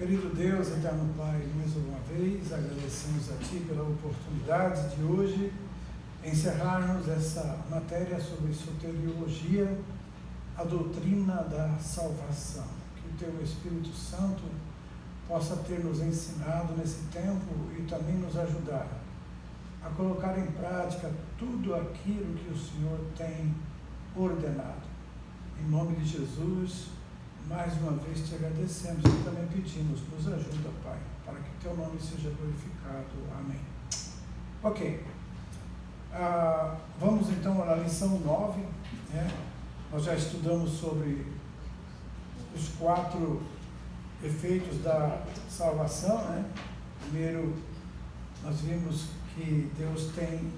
Querido Deus, eterno Pai, mais uma vez agradecemos a Ti pela oportunidade de hoje encerrarmos essa matéria sobre soteriologia, a doutrina da salvação. Que o Teu Espírito Santo possa ter nos ensinado nesse tempo e também nos ajudar a colocar em prática tudo aquilo que o Senhor tem ordenado. Em nome de Jesus, mais uma vez te agradecemos e também pedimos, nos ajuda, Pai, para que teu nome seja glorificado. Amém. Ok. Vamos então à lição 9. Nós já estudamos sobre os 4 efeitos da salvação. Primeiro, nós vimos que Deus tem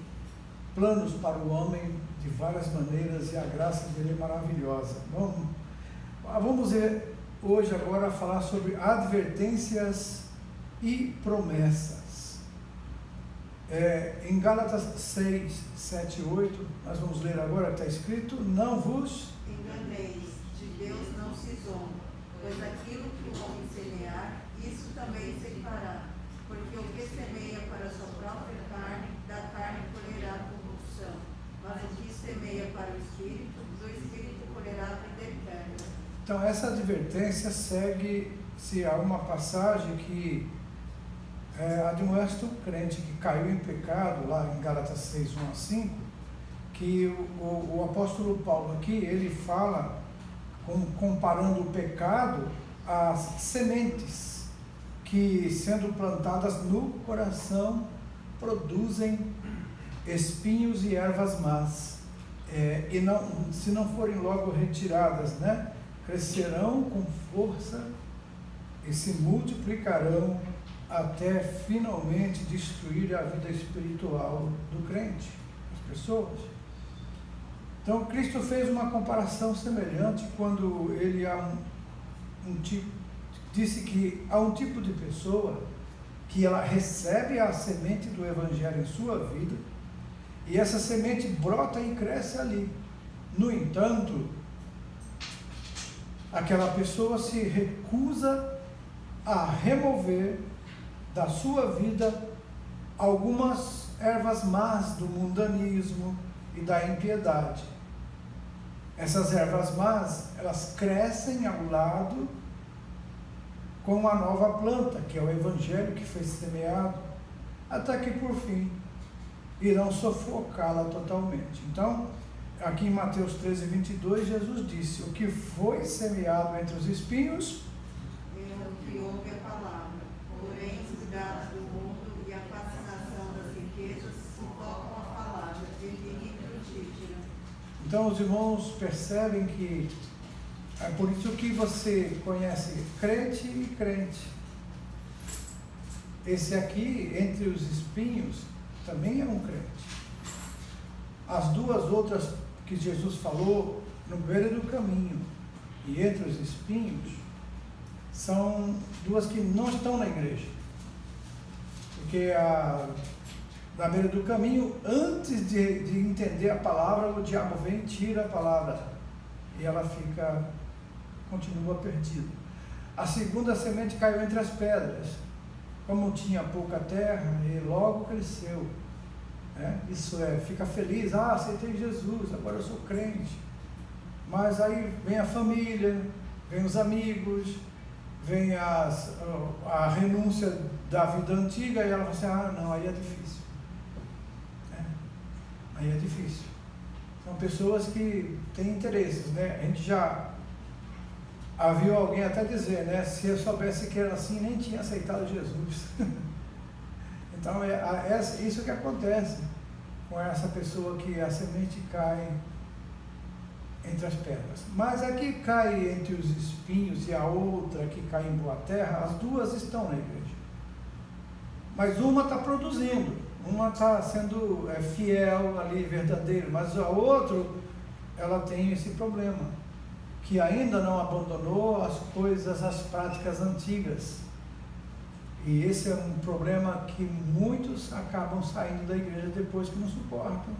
planos para o homem de várias maneiras e a graça dele é maravilhosa. Vamos ver hoje agora falar sobre advertências e promessas. Em Gálatas 6, 7 e 8, nós vamos ler agora, está escrito: não vos enganeis, de Deus não se zomba, pois aquilo que o homem semear, isso também se fará. Porque o que semeia para a sua própria carne, da carne colherá corrupção, mas o que semeia para o Espírito, do Espírito colherá a vida eterna. Então, essa advertência segue-se a uma passagem que admoesta o crente que caiu em pecado, lá em Gálatas 6, 1 a 5, que o apóstolo Paulo aqui, ele fala, comparando o pecado às sementes que, sendo plantadas no coração, produzem espinhos e ervas más, e não, se não forem logo retiradas, crescerão com força e se multiplicarão até finalmente destruir a vida espiritual do crente, das pessoas. Então, Cristo fez uma comparação semelhante quando ele disse que há um tipo de pessoa que ela recebe a semente do Evangelho em sua vida e essa semente brota e cresce ali. No entanto, aquela pessoa se recusa a remover da sua vida algumas ervas más do mundanismo e da impiedade. Essas ervas más, elas crescem ao lado com a nova planta, que é o Evangelho que foi semeado, até que por fim irão sufocá-la totalmente. Então, aqui em Mateus 13, 22, Jesus disse: o que foi semeado entre os espinhos é o que ouve a palavra, porém os cuidados do mundo e a fascinação das riquezas sufocam a palavra, e frutífera. Então os irmãos percebem que é por isso que você conhece crente e crente. Esse aqui, entre os espinhos, também é um crente. As duas outras que Jesus falou, no beira do caminho e entre os espinhos, são duas que não estão na igreja. Porque na beira do caminho, antes de entender a palavra, o diabo vem e tira a palavra e ela continua perdida. A segunda semente caiu entre as pedras, como tinha pouca terra, e logo cresceu. Isso fica feliz, aceitei Jesus, agora eu sou crente. Mas aí vem a família, vem os amigos, vem a renúncia da vida antiga, e ela fala assim: não, aí é difícil. Aí é difícil. São pessoas que têm interesses, A gente já viu alguém até dizer, se eu soubesse que era assim, nem tinha aceitado Jesus. Então, isso que acontece com essa pessoa, que a semente cai entre as pedras. Mas a que cai entre os espinhos e a outra que cai em boa terra, as duas estão na igreja. Mas uma está produzindo, uma está sendo fiel ali, verdadeira, mas a outra, ela tem esse problema, que ainda não abandonou as coisas, as práticas antigas. E esse é um problema que muitos acabam saindo da igreja depois que não suportam.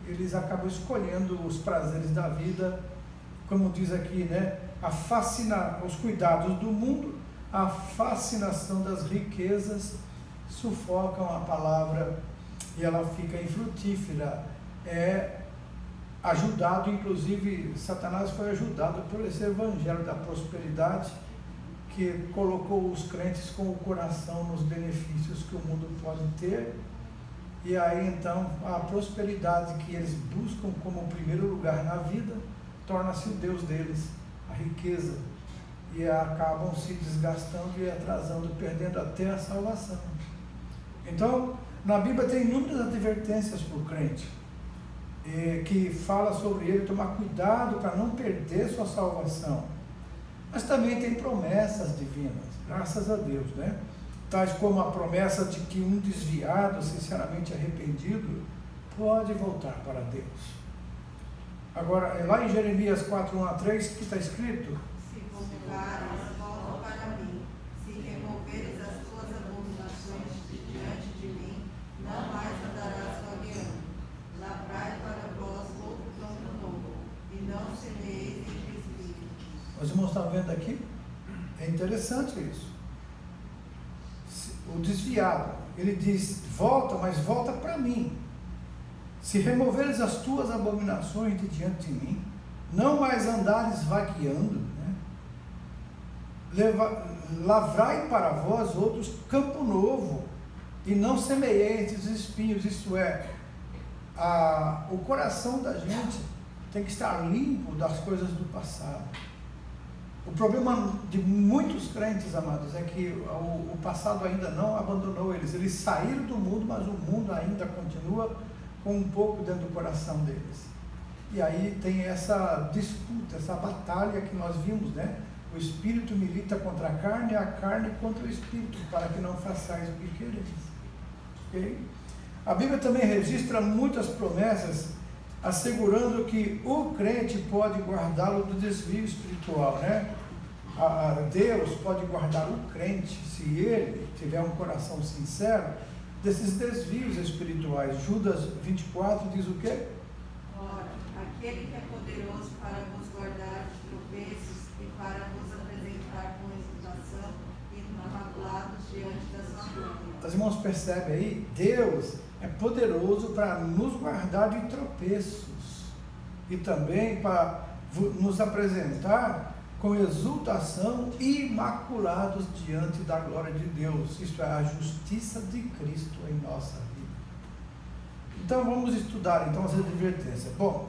Eles acabam escolhendo os prazeres da vida, como diz aqui, a fascinar os cuidados do mundo a fascinação das riquezas sufocam a palavra e ela fica infrutífera. Inclusive Satanás foi ajudado por esse evangelho da prosperidade, que colocou os crentes com o coração nos benefícios que o mundo pode ter, e aí então a prosperidade que eles buscam como primeiro lugar na vida torna-se o Deus deles, a riqueza, e acabam se desgastando e atrasando, perdendo até a salvação. Então, na Bíblia tem inúmeras advertências para o crente, que fala sobre ele tomar cuidado para não perder sua salvação. Mas também tem promessas divinas, graças a Deus, né? Tais como a promessa de que um desviado, sinceramente arrependido, pode voltar para Deus. Agora, lá em Jeremias 4:1-3, que está escrito: se voltares, volta para mim, se removeres as tuas abominações de diante de mim, não mais andarás vagueando. Lavrai para vós outro campo novo, e não semeeis entre espinhos. Os irmãos estão vendo aqui? É interessante isso. O desviado, ele diz: volta, mas volta para mim. Se removeres as tuas abominações de diante de mim, não mais andares vagueando, né? Lavrai para vós outros campo novo, e não semeieis entre os espinhos. Isto é, o coração da gente tem que estar limpo das coisas do passado. O problema de muitos crentes, amados, é que o passado ainda não abandonou eles. Eles saíram do mundo, mas o mundo ainda continua com um pouco dentro do coração deles. E aí tem essa disputa, essa batalha que nós vimos, né? O espírito milita contra a carne contra o espírito, para que não façais o que quereis. Okay? A Bíblia também registra muitas promessas assegurando que o crente pode guardá-lo do desvio espiritual, né? Deus pode guardar o crente, se ele tiver um coração sincero, desses desvios espirituais. Judas 24 diz o quê? Ora, aquele que é poderoso para vos guardar de tropeços e para vos apresentar com exultação e imaculados diante da sua glória. Os irmãos percebem aí? Deus é poderoso para nos guardar de tropeços e também para nos apresentar com exultação e imaculados diante da glória de Deus. Isto é, a justiça de Cristo em nossa vida. Então vamos estudar então as advertências. Bom,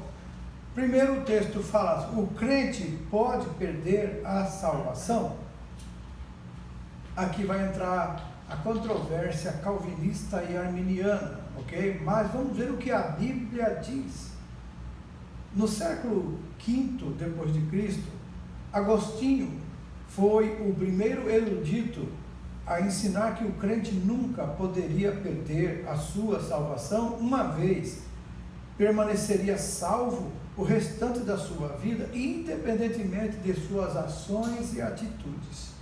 primeiro o texto fala: o crente pode perder a salvação? Aqui vai entrar a controvérsia calvinista e arminiana, ok? Mas vamos ver o que a Bíblia diz. No século V depois de Cristo, Agostinho foi o primeiro erudito a ensinar que o crente nunca poderia perder a sua salvação, uma vez permaneceria salvo o restante da sua vida, independentemente de suas ações e atitudes.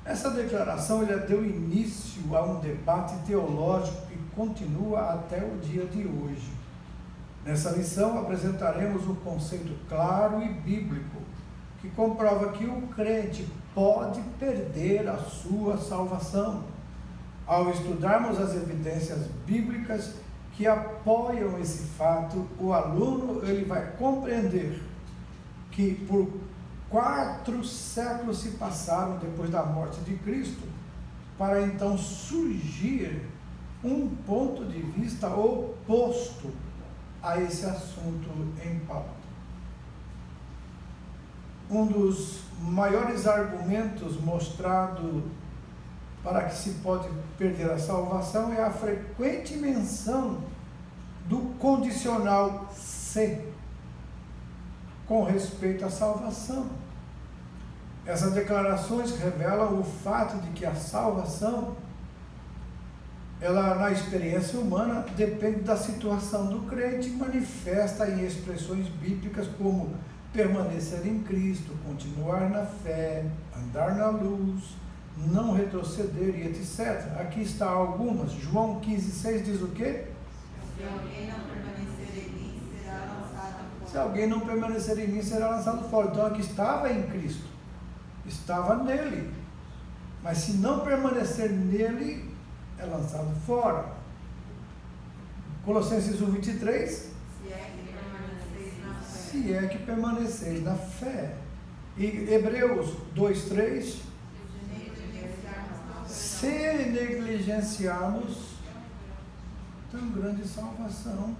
Essa declaração deu início a um debate teológico que continua até o dia de hoje. Nessa lição apresentaremos um conceito claro e bíblico que comprova que o crente pode perder a sua salvação. Ao estudarmos as evidências bíblicas que apoiam esse fato, o aluno ele vai compreender que por 4 séculos se passaram depois da morte de Cristo, para então surgir um ponto de vista oposto a esse assunto em pauta. Um dos maiores argumentos mostrado para que se pode perder a salvação é a frequente menção do condicional se com respeito à salvação. Essas declarações revelam o fato de que a salvação, ela na experiência humana, depende da situação do crente, manifesta em expressões bíblicas como permanecer em Cristo, continuar na fé, andar na luz, não retroceder e etc. Aqui está algumas. João 15,6 diz o quê? Se alguém não permanecer em mim, será lançado fora. Se alguém não permanecer em mim, será lançado fora. Então aqui estava em Cristo, estava nele. mas se não permanecer nele, é lançado fora. Colossenses 1:23, se é que permaneceis na fé. E Hebreus 2:3, se negligenciarmos tão grande salvação.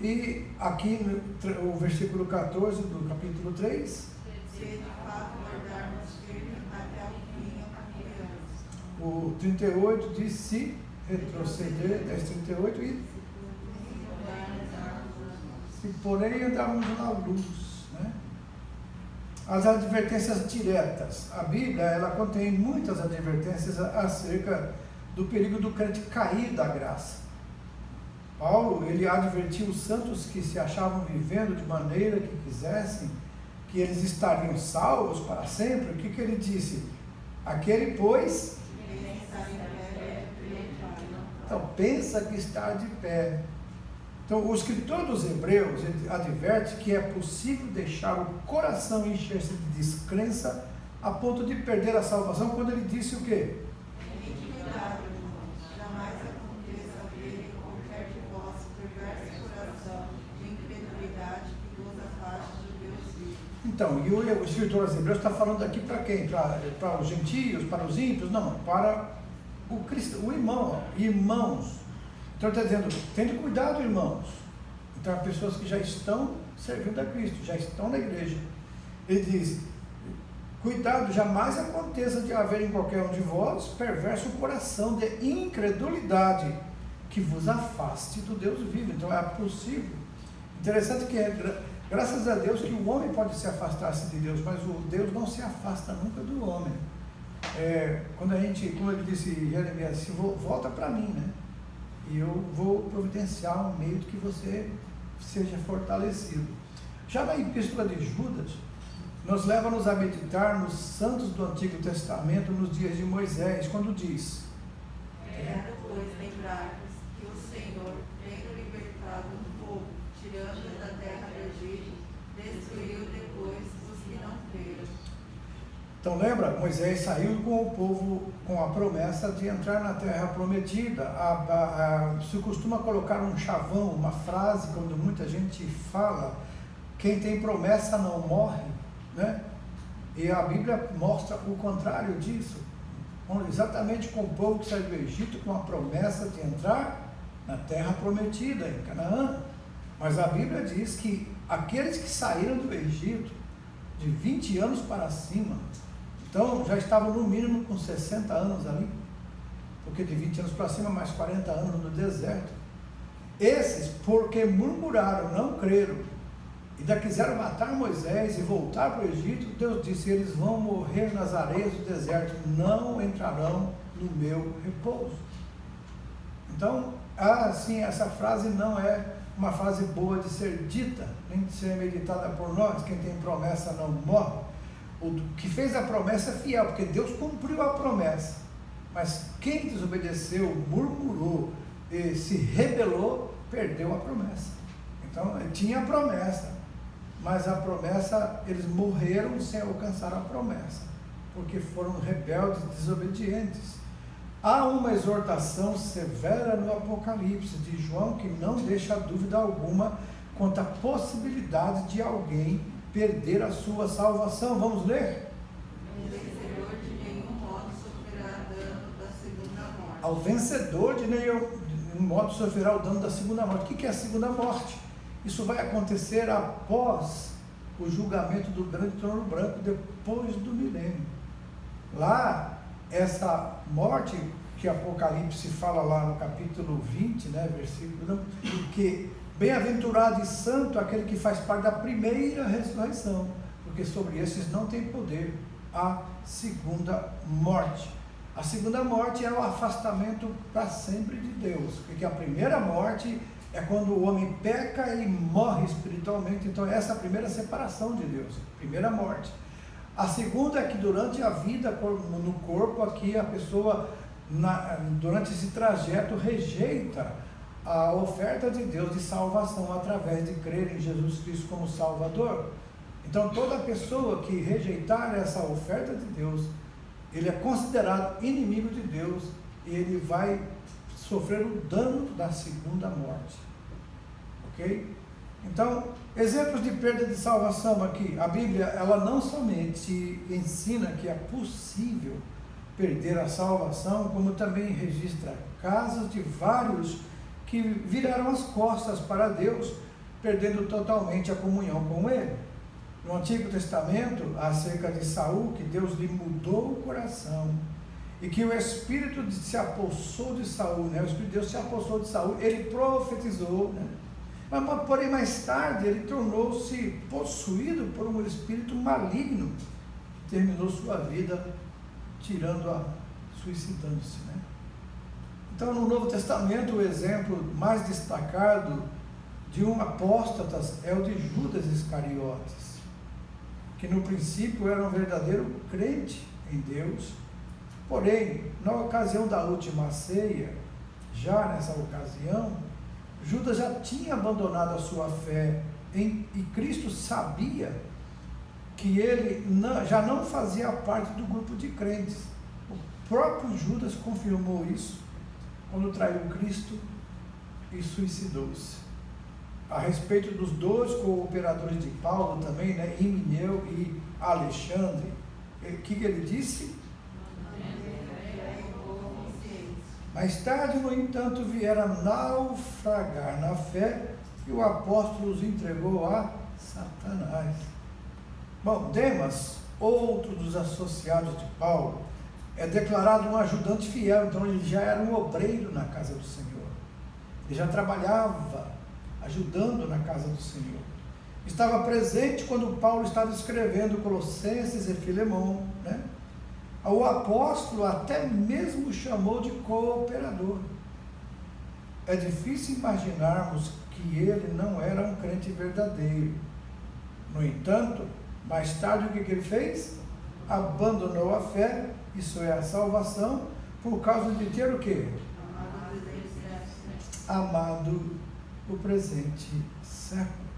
E aqui o versículo 14 do capítulo 3, se de fato guardarmos firme até o fim a confiança. o 38 diz se retroceder, 10:38, e se porém andarmos na luz, né? As advertências diretas. A Bíblia, ela contém muitas advertências acerca do perigo do crente cair da graça. Paulo, ele advertiu os santos que se achavam vivendo de maneira que quisessem, que eles estariam salvos para sempre. O que ele disse? Aquele, pois, então, pensa que está de pé. Então, o escritor dos Hebreus adverte que é possível deixar o coração encher-se de descrença a ponto de perder a salvação, quando ele disse o quê? Então, e o escritor aos Hebreus está falando aqui para quem? Para os gentios, para os ímpios? Não, para o irmão, irmãos. Então ele está dizendo, tende cuidado, irmãos. Então, há pessoas que já estão servindo a Cristo, já estão na igreja. Ele diz, cuidado, jamais aconteça de haver em qualquer um de vós perverso coração de incredulidade que vos afaste do Deus vivo. Então é possível. Interessante que graças a Deus que o homem pode se afastar-se de Deus, mas o Deus não se afasta nunca do homem. Quando a gente, como ele disse, Jeremias, se volta para mim, né? E eu vou providenciar um meio de que você seja fortalecido. Já na epístola de Judas, nos leva-nos a meditar nos santos do Antigo Testamento nos dias de Moisés, quando diz: pois lembrar-vos que o Senhor, tendo libertado o povo, tirando da terra do Egito, destruiu depois os que não creram. Então lembra, Moisés saiu com o povo com a promessa de entrar na terra prometida. Se costuma colocar um chavão, uma frase, quando muita gente fala, quem tem promessa não morre, né? E a Bíblia mostra o contrário disso, exatamente com o povo que saiu do Egito com a promessa de entrar na terra prometida, em Canaã. Mas a Bíblia diz que aqueles que saíram do Egito de 20 anos para cima, então já estavam no mínimo com 60 anos ali, porque de 20 anos para cima, mais 40 anos no deserto. Esses, porque murmuraram, não creram, e ainda quiseram matar Moisés e voltar para o Egito, Deus disse, eles vão morrer nas areias do deserto, não entrarão no meu repouso. Então, assim, essa frase não é uma frase boa de ser dita, nem de ser meditada por nós. Quem tem promessa não morre. O que fez a promessa é fiel, porque Deus cumpriu a promessa. Mas quem desobedeceu, murmurou e se rebelou, perdeu a promessa. Então, tinha a promessa, mas a promessa, eles morreram sem alcançar a promessa, porque foram rebeldes, desobedientes. Há uma exortação severa no Apocalipse de João que não deixa dúvida alguma quanto à possibilidade de alguém perder a sua salvação. Vamos ler? O vencedor de nenhum modo sofrerá dano da segunda morte. Ao vencedor de nenhum modo sofrerá o dano da segunda morte. O que é a segunda morte? Isso vai acontecer após o julgamento do grande trono branco, depois do milênio. Lá, essa morte que Apocalipse fala lá no capítulo 20, né, versículo, que bem-aventurado e santo aquele que faz parte da primeira ressurreição, porque sobre esses não tem poder a segunda morte. A segunda morte é o afastamento para sempre de Deus, porque a primeira morte é quando o homem peca e morre espiritualmente. Então essa é a primeira separação de Deus, primeira morte. A segunda é que durante a vida no corpo aqui a pessoa, durante esse trajeto, rejeita a oferta de Deus de salvação através de crer em Jesus Cristo como Salvador. Então toda pessoa que rejeitar essa oferta de Deus ele é considerado inimigo de Deus e ele vai sofrer o dano da segunda morte. Ok? Então, exemplos de perda de salvação aqui. A Bíblia, ela não somente ensina que é possível perder a salvação, como também registra casos de vários que viraram as costas para Deus, perdendo totalmente a comunhão com Ele. No Antigo Testamento, acerca de Saul, que Deus lhe mudou o coração, e que o Espírito se apossou de Saul, né? O Espírito de Deus se apossou de Saul, ele profetizou, né? Mas, porém, mais tarde, ele tornou-se possuído por um espírito maligno, que terminou sua vida suicidando-se, né? Então, no Novo Testamento, o exemplo mais destacado de um apóstata é o de Judas Iscariotes, que no princípio era um verdadeiro crente em Deus, porém, na ocasião da última ceia, já nessa ocasião, Judas já tinha abandonado a sua fé e Cristo sabia que ele já não fazia parte do grupo de crentes. O próprio Judas confirmou isso quando traiu Cristo e suicidou-se. A respeito dos dois cooperadores de Paulo também, né, Himeneu e Alexandre, o que ele disse? Mais tarde, no entanto, vieram naufragar na fé e o apóstolo os entregou a Satanás. Bom, Demas, outro dos associados de Paulo, é declarado um ajudante fiel, então ele já era um obreiro na casa do Senhor. Ele já trabalhava ajudando na casa do Senhor. Estava presente quando Paulo estava escrevendo Colossenses e Filemão, né? O apóstolo até mesmo chamou de cooperador. É difícil imaginarmos que ele não era um crente verdadeiro. No entanto, mais tarde o que ele fez? Abandonou a fé, isso é a salvação, por causa de ter o quê? Amado o presente século.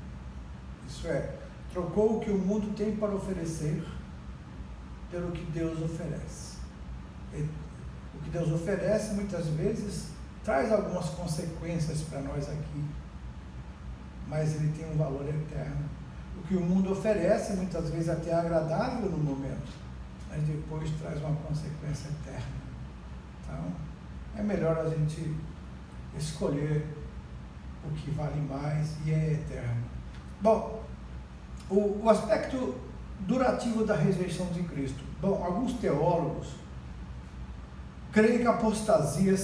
Isso é, trocou o que o mundo tem para oferecer pelo que Deus oferece. O que Deus oferece muitas vezes traz algumas consequências para nós aqui, mas ele tem um valor eterno. O que o mundo oferece muitas vezes até é agradável no momento, mas depois traz uma consequência eterna. Então, é melhor a gente escolher o que vale mais e é eterno. Bom, o aspecto durativo da ressurreição de Cristo. Bom, alguns teólogos creem que a apostasia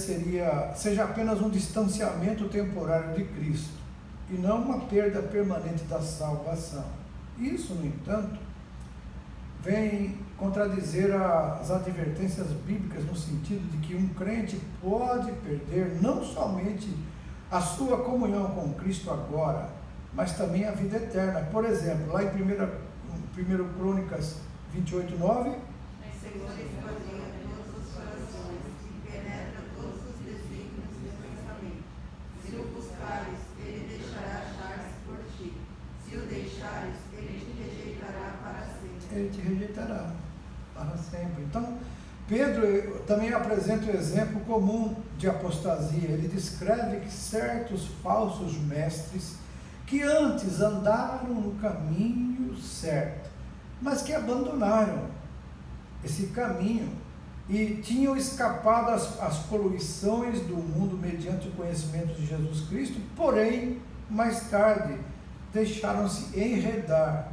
seja apenas um distanciamento temporário de Cristo e não uma perda permanente da salvação. Isso, no entanto, vem contradizer as advertências bíblicas no sentido de que um crente pode perder não somente a sua comunhão com Cristo agora, mas também a vida eterna. Por exemplo, lá em 1 Crônicas 28:9, Senhor esquadrinha todos os corações e penetra todos os desígnios do pensamento. Se o buscares, ele deixará achar-se por ti. Se o deixares, ele te rejeitará para sempre. Ele te rejeitará para sempre. Então, Pedro também apresenta o exemplo comum de apostasia. Ele descreve que certos falsos mestres que antes andaram no caminho certo, mas que abandonaram esse caminho e tinham escapado às poluições do mundo mediante o conhecimento de Jesus Cristo, porém, mais tarde, deixaram-se enredar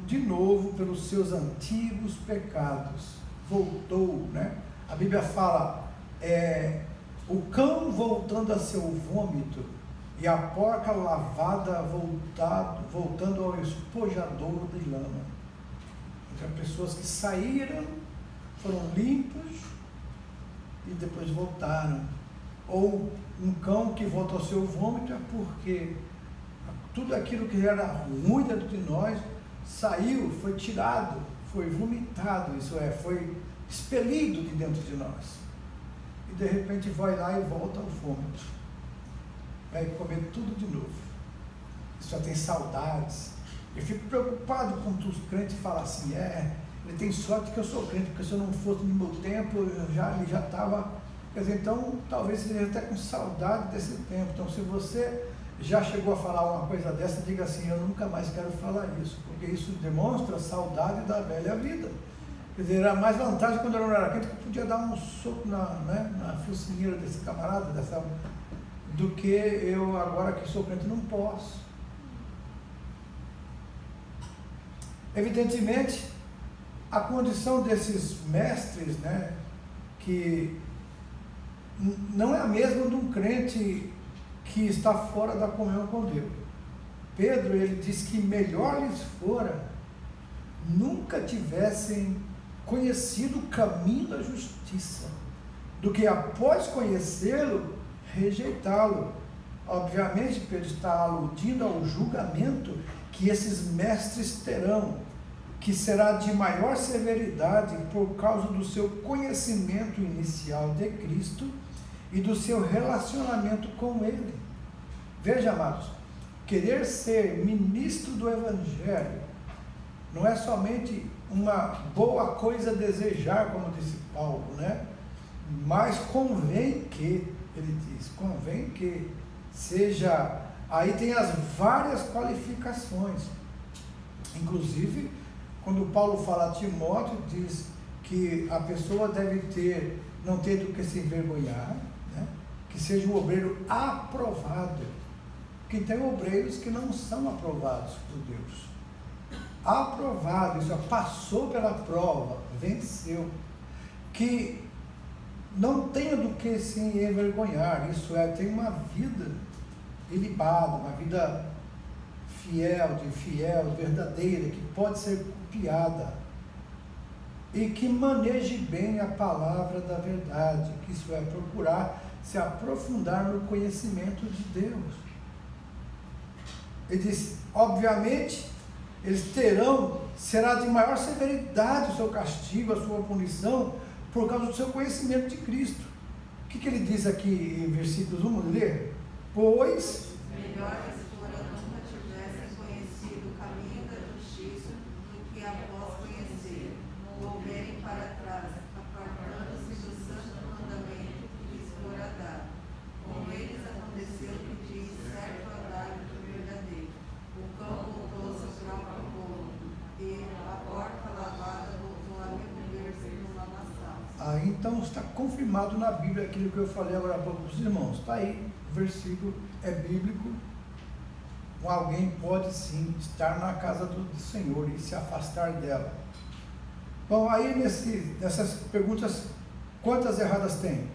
de novo pelos seus antigos pecados. Voltou, né? A Bíblia fala, o cão voltando a seu vômito e a porca lavada voltando ao espojadouro de lama. Então, pessoas que saíram, foram limpos e depois voltaram. Ou um cão que volta ao seu vômito é porque tudo aquilo que era ruim dentro de nós saiu, foi tirado, foi vomitado, isso é, foi expelido de dentro de nós. E de repente vai lá e volta ao vômito. Vai comer tudo de novo. Só tem saudades. Eu fico preocupado quando os crentes falam assim, ele tem sorte que eu sou crente, porque se eu não fosse no meu tempo, ele já estava. Quer dizer, então, talvez você esteja até com saudade desse tempo. Então, se você já chegou a falar uma coisa dessa, diga assim: eu nunca mais quero falar isso, porque isso demonstra saudade da velha vida. Quer dizer, era mais vantagem quando eu não era crente, que eu podia dar um soco na focinheira desse camarada, do que eu agora que sou crente não posso. Evidentemente, a condição desses mestres, né, que não é a mesma de um crente que está fora da comunhão com Deus. Pedro, ele diz que melhor lhes fora nunca tivessem conhecido o caminho da justiça, do que após conhecê-lo, rejeitá-lo. Obviamente, Pedro está aludindo ao julgamento que esses mestres terão, que será de maior severidade por causa do seu conhecimento inicial de Cristo e do seu relacionamento com Ele. Veja, amados, querer ser ministro do Evangelho não é somente uma boa coisa a desejar, como disse Paulo, né? Mas convém que, ele diz, convém que seja, aí tem as várias qualificações, inclusive, quando Paulo fala a Timóteo, diz que a pessoa deve não ter do que se envergonhar, né? Que seja um obreiro aprovado, porque tem obreiros que não são aprovados por Deus. Aprovado, isso passou pela prova, venceu, que não tenha do que se envergonhar, isso é, tem uma vida ilibada, uma vida fiel, verdadeira, que pode ser copiada, e que maneje bem a palavra da verdade, que isso é, procurar se aprofundar no conhecimento de Deus. Ele diz, obviamente, será de maior severidade o seu castigo, a sua punição, por causa do seu conhecimento de Cristo. O que ele diz aqui em versículos 1? Vamos ler? Pois melhor fora nunca tivessem conhecido o caminho da justiça do que após conhecer, volverem para trás, apartando-se do santo mandamento que lhes fora dado. Com eles aconteceu o que diz certo adágio verdadeiro: o cão voltou ao seu próprio povo, e a porca lavada voltou a remover-se no lamaçal. Então está confirmado na Bíblia aquilo que eu falei agora há pouco para os irmãos. Está aí, o versículo é bíblico. Alguém pode sim estar na casa do Senhor e se afastar dela. Bom, aí nessas perguntas, quantas erradas tem?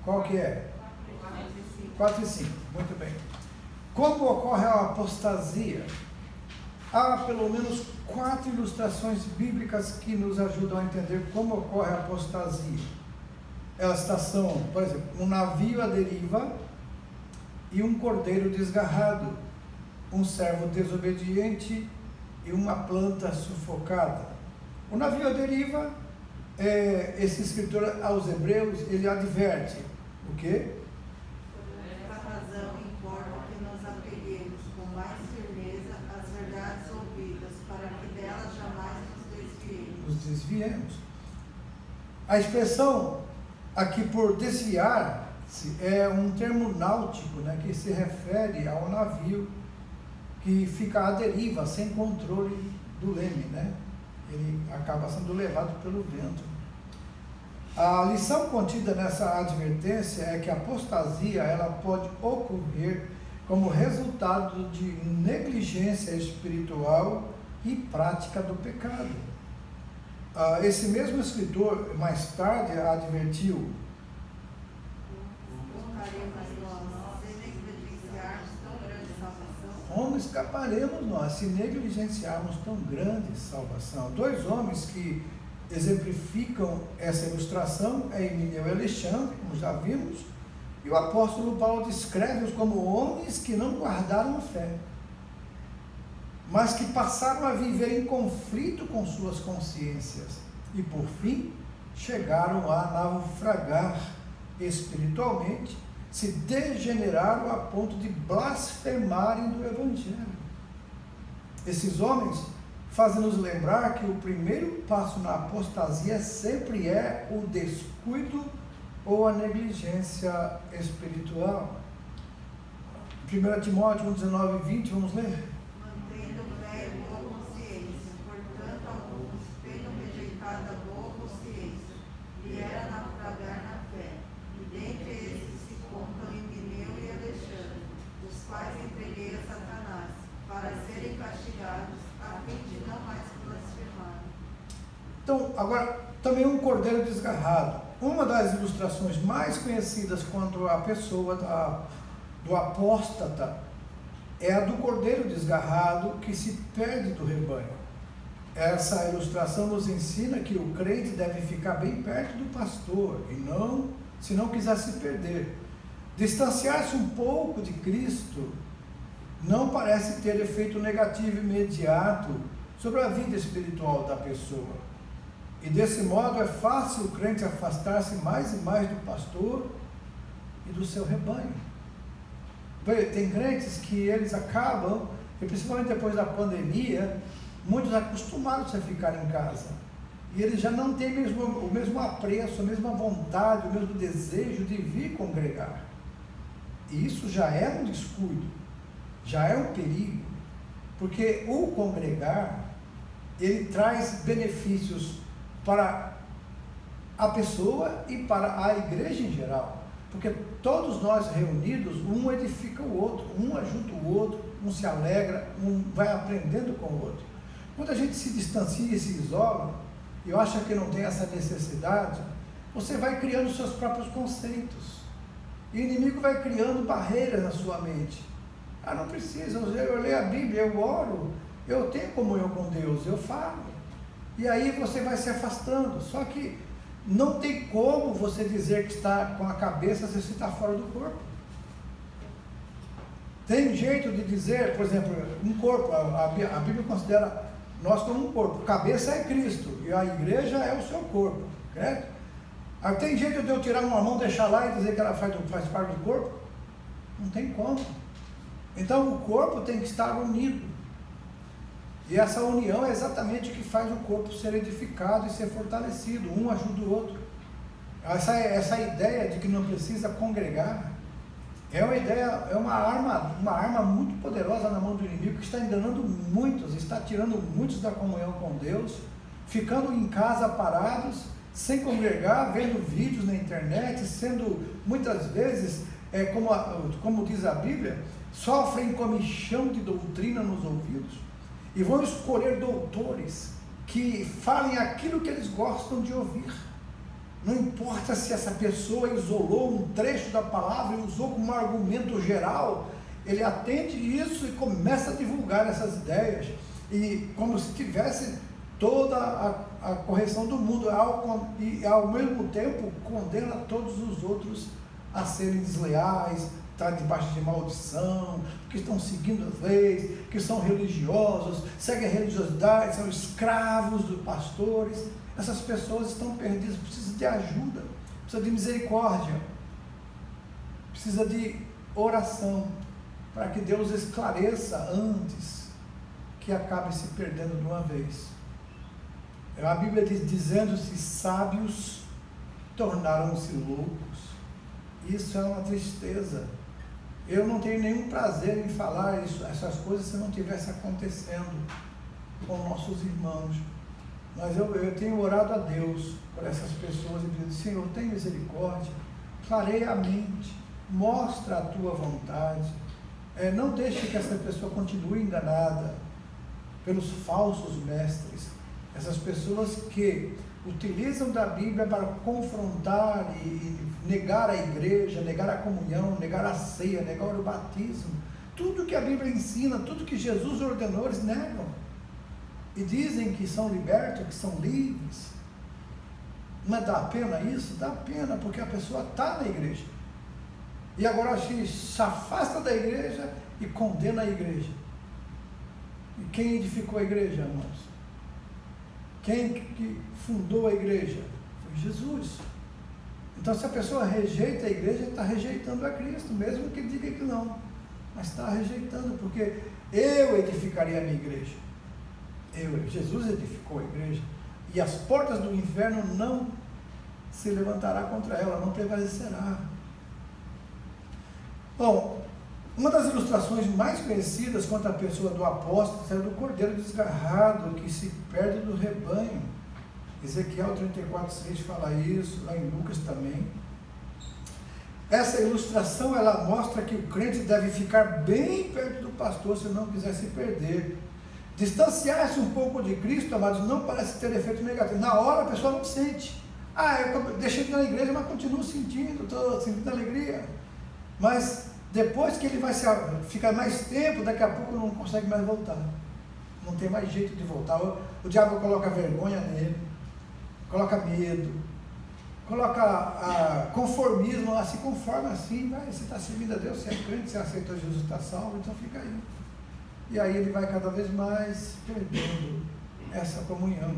Qual que é? 4 e 5, muito bem. Como ocorre a apostasia? Há pelo menos 4 ilustrações bíblicas que nos ajudam a entender como ocorre a apostasia. Elas são, por exemplo, um navio à deriva e um cordeiro desgarrado, um servo desobediente e uma planta sufocada. O navio à deriva, esse escritor aos Hebreus, ele adverte o quê? Por essa razão importa que nos apeguemos com mais firmeza às verdades ouvidas, para que delas jamais nos desviemos. A expressão aqui por desviar é um termo náutico, né, que se refere ao navio que fica à deriva, sem controle do leme, né? Ele acaba sendo levado pelo vento. A lição contida nessa advertência é que a apostasia ela pode ocorrer como resultado de negligência espiritual e prática do pecado. Esse mesmo escritor, mais tarde, advertiu: como escaparemos nós se negligenciarmos tão grande salvação? 2 homens que exemplificam essa ilustração é Emineu e Alexandre, como já vimos, e o apóstolo Paulo descreve-os como homens que não guardaram a fé, mas que passaram a viver em conflito com suas consciências e, por fim, chegaram a naufragar espiritualmente, se degeneraram a ponto de blasfemarem do Evangelho. Esses homens fazem nos lembrar que o primeiro passo na apostasia sempre é o descuido ou a negligência espiritual. 1 Timóteo 1, 19 e 20, vamos ler? Mantendo velho boa consciência, portanto alguns, tendo rejeitado a boa consciência, vieram naufragar na fé, e dentre esses se contam Himeneu e Alexandre, os quais entreguei a Satanás, para serem castigados, a fim de não mais blasfemarem. Então, agora, também um cordeiro desgarrado. Uma das ilustrações mais conhecidas quanto à pessoa do apóstata é a do cordeiro desgarrado que se perde do rebanho. Essa ilustração nos ensina que o crente deve ficar bem perto do pastor e não, se não quiser se perder. Distanciar-se um pouco de Cristo não parece ter efeito negativo imediato sobre a vida espiritual da pessoa. E desse modo é fácil o crente afastar-se mais e mais do pastor e do seu rebanho. Tem crentes que eles acabam, e principalmente depois da pandemia, muitos acostumaram-se a ficar em casa. E eles já não têm o mesmo apreço, a mesma vontade, o mesmo desejo de vir congregar. E isso já é um descuido, já é um perigo, porque o congregar, ele traz benefícios para a pessoa e para a igreja em geral, porque todos nós reunidos, um edifica o outro, um ajuda o outro, um se alegra, um vai aprendendo com o outro. Quando a gente se distancia e se isola, e acha que não tem essa necessidade, você vai criando seus próprios conceitos, e o inimigo vai criando barreiras na sua mente. Ah, não precisa, eu leio a Bíblia, eu oro, eu tenho comunhão com Deus, eu falo. E aí você vai se afastando. Só que não tem como você dizer que está com a cabeça se você está fora do corpo. Tem jeito de dizer, por exemplo, um corpo, a Bíblia considera nós como um corpo. Cabeça é Cristo e a igreja é o seu corpo, certo? Aí tem jeito de eu tirar uma mão, deixar lá e dizer que ela faz parte do corpo? Não tem como. Então o corpo tem que estar unido. E essa união é exatamente o que faz o corpo ser edificado e ser fortalecido, um ajuda o outro. Essa ideia de que não precisa congregar é uma arma muito poderosa na mão do inimigo, que está enganando muitos, está tirando muitos da comunhão com Deus, ficando em casa parados, sem congregar, vendo vídeos na internet, sendo muitas vezes, como diz a Bíblia, sofrem comichão de doutrina nos ouvidos. E vão escolher doutores que falem aquilo que eles gostam de ouvir. Não importa se essa pessoa isolou um trecho da palavra e usou como argumento geral, ele atende isso e começa a divulgar essas ideias. E como se tivesse toda a correção do mundo, e ao mesmo tempo condena todos os outros a serem desleais, estar debaixo de maldição, que estão seguindo as leis, que são religiosos, seguem a religiosidade, são escravos dos pastores. Essas pessoas estão perdidas, precisam de ajuda, precisam de misericórdia, precisa de oração, para que Deus esclareça antes que acabe se perdendo de uma vez. A Bíblia diz, dizendo-se sábios, tornaram-se loucos. Isso é uma tristeza. Eu não tenho nenhum prazer em falar essas coisas se não estivesse acontecendo com nossos irmãos. Mas eu tenho orado a Deus por essas pessoas e pedido, Senhor, tem misericórdia, clareia a mente, mostra a tua vontade, não deixe que essa pessoa continue enganada pelos falsos mestres, essas pessoas que utilizam da Bíblia para confrontar e negar a igreja, negar a comunhão, negar a ceia, negar o batismo. Tudo que a Bíblia ensina, tudo que Jesus ordenou, eles negam. E dizem que são libertos, que são livres. Mas dá pena isso? Dá pena, porque a pessoa está na igreja. E agora se afasta da igreja e condena a igreja. E quem edificou a igreja, irmãos? Quem que fundou a igreja? Foi Jesus. Então, se a pessoa rejeita a igreja, está rejeitando a Cristo, mesmo que diga que não. mas está rejeitando, porque eu edificaria a minha igreja. Jesus edificou a igreja, e as portas do inferno não se levantará contra ela, não prevalecerá. Bom, uma das ilustrações mais conhecidas quanto à pessoa do apóstolo é do cordeiro desgarrado que se perde do rebanho. Ezequiel 34:6 fala isso, lá em Lucas também. Essa ilustração, ela mostra que o crente deve ficar bem perto do pastor se não quiser se perder. Distanciar-se um pouco de Cristo, amados, não parece ter efeito negativo. Na hora a pessoa não sente. Eu deixei de ir na igreja, mas continuo sentindo, estou sentindo alegria. Mas depois que ele vai ficar mais tempo, daqui a pouco não consegue mais voltar. Não tem mais jeito de voltar. O diabo coloca vergonha nele, coloca medo, coloca conformismo, se conforma assim, você está servindo a Deus, você é crente, você aceitou Jesus, está salvo, então fica aí. E aí ele vai cada vez mais perdendo essa comunhão.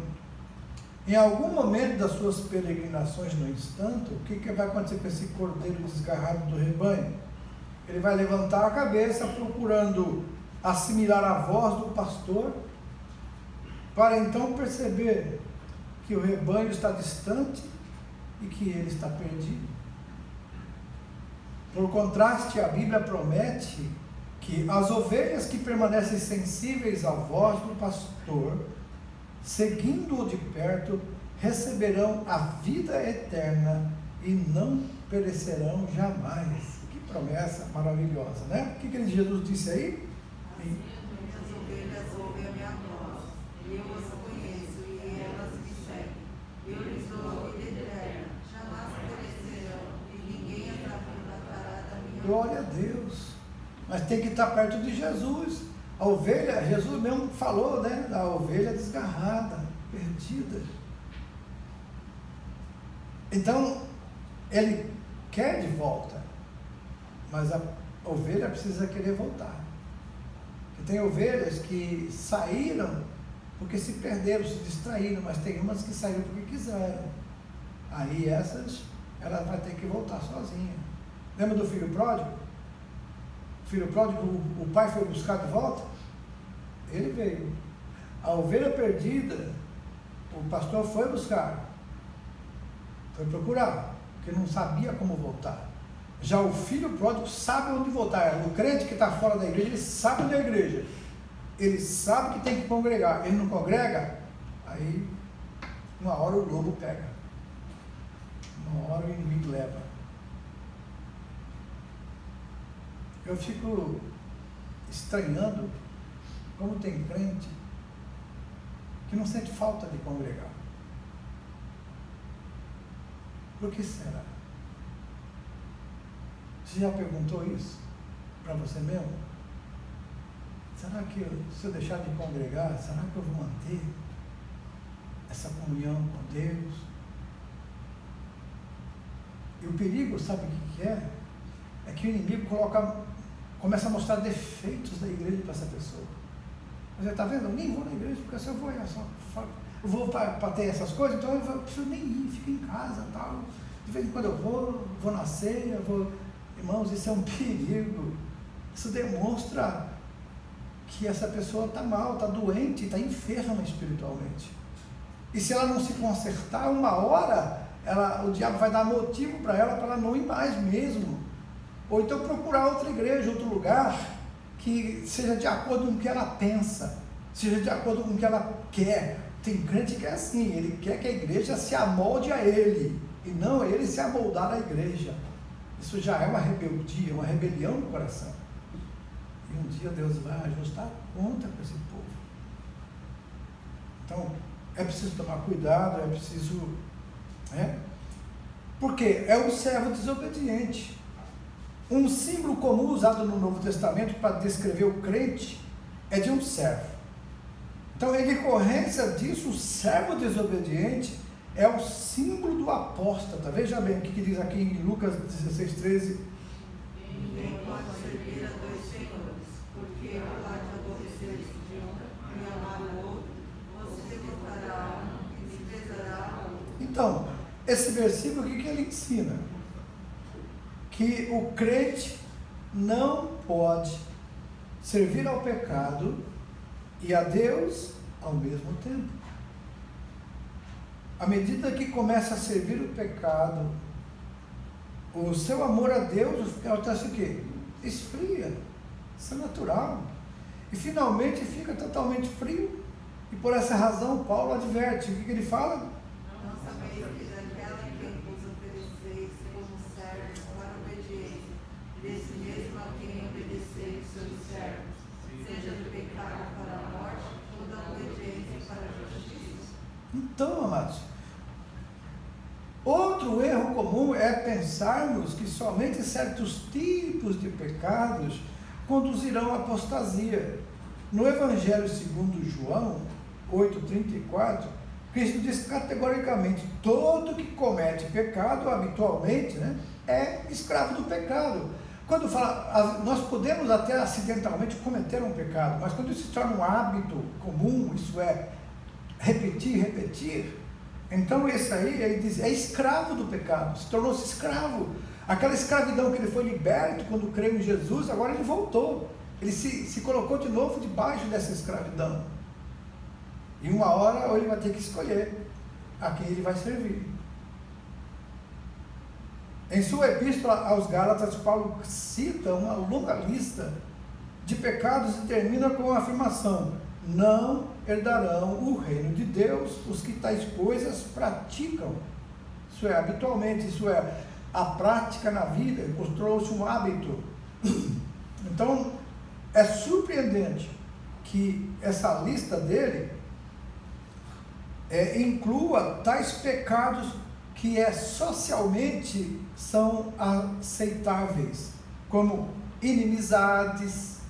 Em algum momento das suas peregrinações no instante, o que vai acontecer com esse cordeiro desgarrado do rebanho? Ele vai levantar a cabeça procurando assimilar a voz do pastor, para então perceber que o rebanho está distante e que ele está perdido. Por contraste, a Bíblia promete que as ovelhas que permanecem sensíveis à voz do pastor, seguindo-o de perto, receberão a vida eterna e não perecerão jamais. Que promessa maravilhosa, né? O que Jesus disse aí? As ovelhas ouvem a minha voz, e eu as conheço, e elas me seguem. Eu lhes dou a vida eterna, jamais perecerão, e ninguém as arrebatará da minha mão. Glória a Deus. Mas tem que estar perto de Jesus. A ovelha, Jesus mesmo falou, né? Da ovelha desgarrada, perdida. Então, ele quer de volta, mas a ovelha precisa querer voltar. E tem ovelhas que saíram porque se perderam, se distraíram, mas tem umas que saíram porque quiseram. Aí essas, ela vai ter que voltar sozinha. Lembra do filho pródigo? O filho pródigo, o pai foi buscar de volta? Ele veio. A ovelha perdida, o pastor foi buscar, foi procurar, porque não sabia como voltar. Já o filho pródigo sabe onde voltar. O crente que está fora da igreja, ele sabe onde é a igreja, ele sabe que tem que congregar. Ele não congrega, aí uma hora o lobo pega, uma hora o inimigo leva. Eu fico estranhando como tem crente que não sente falta de congregar. Por que será? Você já perguntou isso para você mesmo? Será que se eu deixar de congregar, será que eu vou manter essa comunhão com Deus? E o perigo, sabe o que é? É que o inimigo começa a mostrar defeitos da igreja para essa pessoa. Você está vendo? Eu nem vou na igreja, porque se eu vou para ter essas coisas, então eu preciso nem ir, fico em casa e tal. De vez em quando eu vou na ceia, Irmãos, isso é um perigo. Isso demonstra que essa pessoa está mal, está doente, está enferma espiritualmente. E se ela não se consertar, uma hora, o diabo vai dar motivo para ela não ir mais mesmo. Ou então procurar outra igreja, outro lugar, que seja de acordo com o que ela pensa, seja de acordo com o que ela quer. Tem crente que é assim, ele quer que a igreja se amolde a ele, e não ele se amoldar à igreja. Isso já é uma rebeldia, uma rebelião no coração. E um dia Deus vai ajustar conta com esse povo. Então, é preciso tomar cuidado, é preciso... Porque é um servo desobediente. Um símbolo comum usado no Novo Testamento para descrever o crente é de um servo. Então, em decorrência disso, o servo desobediente é o símbolo do apóstata. Veja bem o que diz aqui em Lucas 16:13. Ninguém pode servir a dois senhores, porque pode aborrecer-se de um e amar o outro, você votará um e desprezará o outro. Então, esse versículo, o que ele ensina? Que o crente não pode servir ao pecado e a Deus ao mesmo tempo. À medida que começa a servir o pecado, o seu amor a Deus acontece o quê? Esfria. Isso é natural. E finalmente fica totalmente frio. E por essa razão Paulo adverte. O que ele fala? Não sabeis que daquela que vos ofereceis como servos para a obediência, desse mesmo a quem obedeceis sois servos, seja do pecado para a morte ou da obediência para a justiça. Então, amados, outro erro comum é pensarmos que somente certos tipos de pecados conduzirão à apostasia. No Evangelho segundo João 8,34, Cristo diz categoricamente: todo que comete pecado habitualmente, é escravo do pecado. Quando fala, nós podemos até acidentalmente cometer um pecado, mas quando isso se torna um hábito comum, isso é repetir, então esse aí, ele diz, é escravo do pecado, se tornou-se escravo. Aquela escravidão que ele foi liberto quando creu em Jesus, agora ele voltou, ele se colocou de novo debaixo dessa escravidão. E uma hora ou ele vai ter que escolher a quem ele vai servir. Em sua epístola aos Gálatas, Paulo cita uma longa lista de pecados e termina com a afirmação: não herdarão o reino de Deus os que tais coisas praticam. Isso é, habitualmente, isso é, a prática na vida, trouxe um hábito. Então, é surpreendente que essa lista dele inclua tais pecados que socialmente são aceitáveis, como inimizades,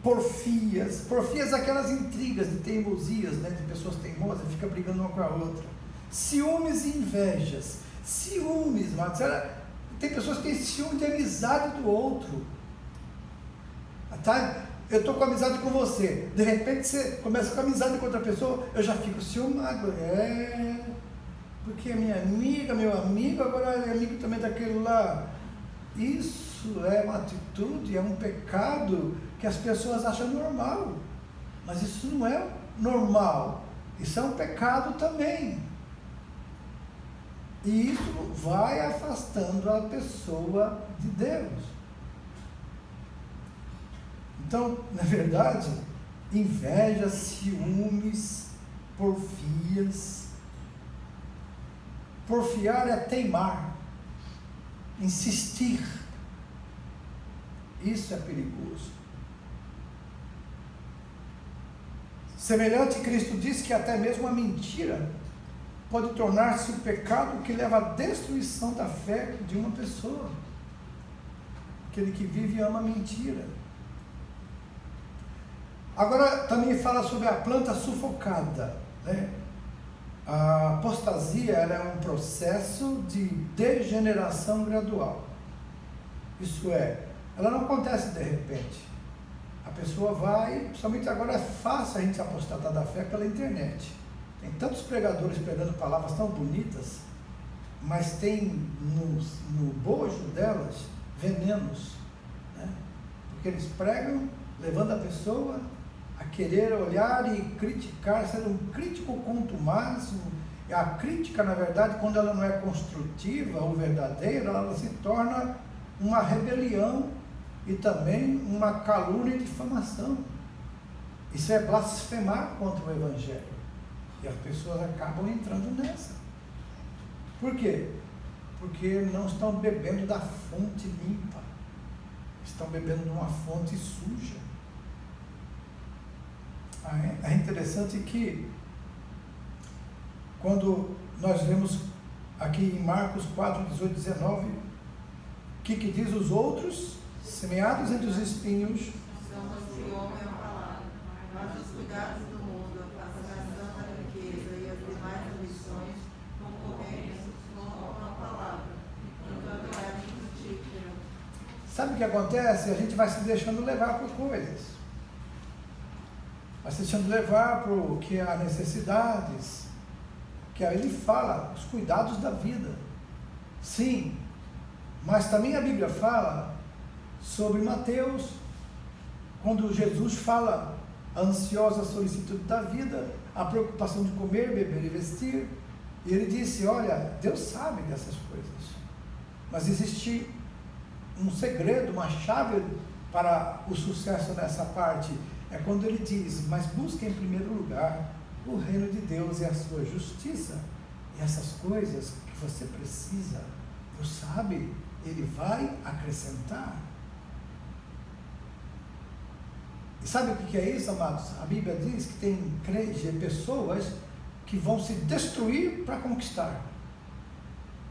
porfias, aquelas intrigas de teimosias, de pessoas teimosas, fica brigando uma com a outra, ciúmes e invejas, mas tem pessoas que têm ciúme de amizade do outro, tá? Eu estou com amizade com você, de repente você começa com amizade com outra pessoa, eu já fico ciumado, porque é minha amiga, meu amigo, agora é amigo também daquele lá. Isso é uma atitude, é um pecado que as pessoas acham normal, mas isso não é normal, isso é um pecado também, e isso vai afastando a pessoa de Deus. Então, na verdade, inveja, ciúmes, porfias. Porfiar é teimar, insistir. Isso é perigoso. Semelhante, Cristo diz que até mesmo a mentira pode tornar-se o pecado que leva à destruição da fé de uma pessoa. Aquele que vive e ama a mentira. Agora, também fala sobre a planta sufocada, A apostasia é um processo de degeneração gradual. Isso é, ela não acontece de repente. A pessoa vai, principalmente agora é fácil a gente apostatar da fé pela internet. Tem tantos pregadores pregando palavras tão bonitas, mas tem no bojo delas venenos, porque eles pregam levando a pessoa a querer olhar e criticar, ser um crítico contumaz. A crítica, na verdade, quando ela não é construtiva ou verdadeira, ela se torna uma rebelião e também uma calúnia e difamação. Isso é blasfemar contra o Evangelho. E as pessoas acabam entrando nessa. Por quê? Porque não estão bebendo da fonte limpa, estão bebendo de uma fonte suja. É interessante que, quando nós vemos aqui em Marcos 4, 18, 19, o que diz? Os outros, semeados entre os espinhos, são os que ouvem a palavra, mas os cuidados do mundo, a fascinação da riqueza e as demais ambições concorrentes com a palavra, enquanto é frutífera. Sabe o que acontece? A gente vai se deixando levar por coisas. Vai se deixando levar por o que há necessidades, que aí ele fala, os cuidados da vida. Sim, mas também a Bíblia fala sobre Mateus, quando Jesus fala a ansiosa solicitude da vida, a preocupação de comer, beber e vestir. E ele disse, olha, Deus sabe dessas coisas, mas existe um segredo, uma chave para o sucesso nessa parte. É quando ele diz, mas busque em primeiro lugar o reino de Deus e a sua justiça, e essas coisas que você precisa, Deus sabe, Ele vai acrescentar. E sabe o que é isso, amados? A Bíblia diz que tem pessoas que vão se destruir para conquistar.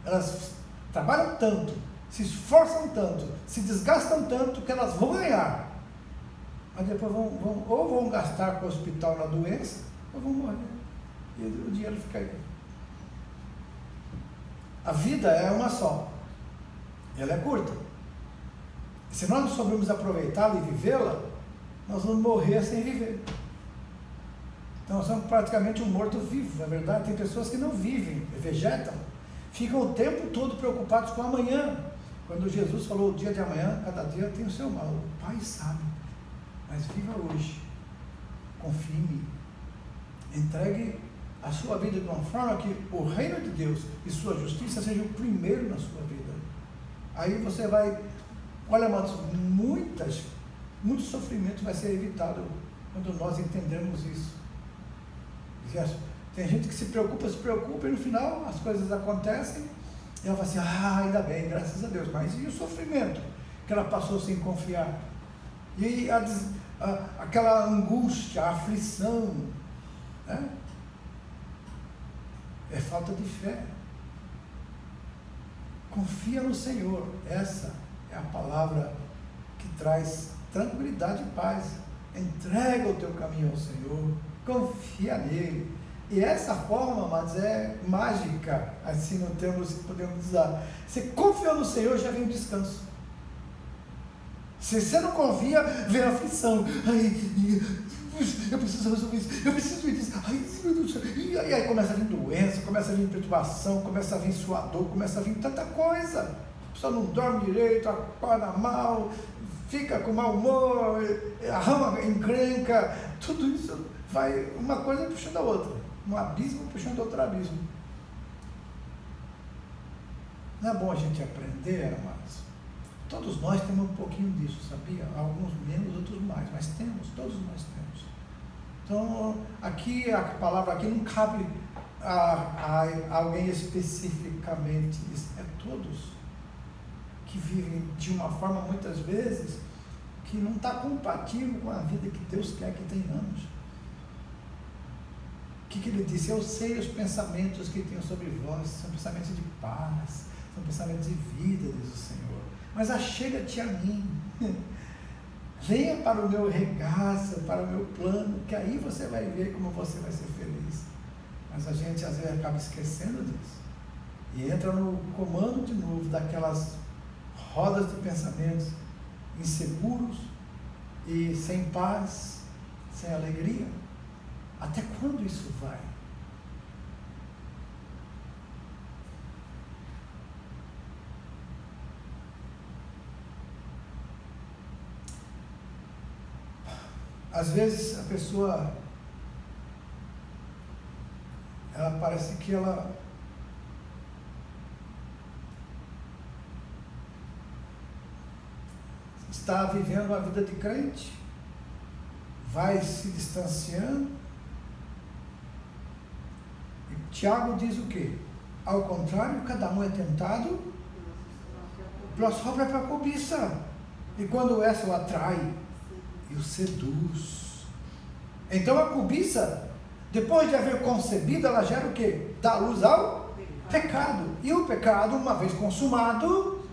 Elas trabalham tanto, se esforçam tanto, se desgastam tanto que elas vão ganhar, mas depois vão gastar com o hospital na doença, ou vão morrer, e o dinheiro fica aí. A vida é uma só, ela é curta, e se nós não soubermos aproveitá-la e vivê-la, nós vamos morrer sem viver. Então nós somos praticamente um morto-vivo, na verdade. Tem pessoas que não vivem, vegetam, ficam o tempo todo preocupados com amanhã. Quando Jesus falou o dia de amanhã, cada dia tem o seu mal, o Pai sabe, mas viva hoje, confie em mim, entregue a sua vida de uma forma que o reino de Deus e sua justiça seja o primeiro na sua vida. Aí você vai, olha, amados, muito sofrimento vai ser evitado quando nós entendermos isso. Tem gente que se preocupa, e no final as coisas acontecem e ela fala assim, ainda bem, graças a Deus, mas e o sofrimento que ela passou sem confiar? E aquela angústia, a aflição, né? É falta de fé. Confia no Senhor, essa é a palavra que traz tranquilidade e paz. Entrega o teu caminho ao Senhor, confia nele. E essa forma, mas é mágica, assim no termo que podemos usar. Você confia no Senhor, já vem o descanso. Se você não confia, vem a aflição. Eu preciso resolver isso, eu preciso disso. Meu Deus do céu. E aí começa a vir doença, começa a vir perturbação, começa a vir suador, começa a vir tanta coisa. A pessoa não dorme direito, acorda mal, fica com mau humor, arruma encrenca, tudo isso vai uma coisa puxando a outra, um abismo puxando outro abismo. Não é bom a gente aprender, amados? Todos nós temos um pouquinho disso, sabia? Alguns menos, outros mais, mas temos, todos nós temos. Então, aqui, a palavra aqui não cabe a alguém especificamente, é todos que vivem de uma forma, muitas vezes, que não está compatível com a vida que Deus quer que tenhamos. O que ele disse? Eu sei os pensamentos que tenho sobre vós, são pensamentos de paz, são pensamentos de vida, diz o Senhor. Mas achega-te a mim, venha para o meu regaço, para o meu plano, que aí você vai ver como você vai ser feliz. Mas a gente às vezes acaba esquecendo disso, e entra no comando de novo daquelas rodas de pensamentos inseguros e sem paz, sem alegria. Até quando isso vai? Às vezes a pessoa, ela parece que ela está vivendo a vida de crente, vai se distanciando. E Tiago diz o quê? Ao contrário, cada um é tentado pela sua própria cobiça, e quando essa o atrai e o seduz. Então a cobiça, depois de haver concebido, ela gera o quê? Dá luz ao pecado. E o pecado, uma vez consumado,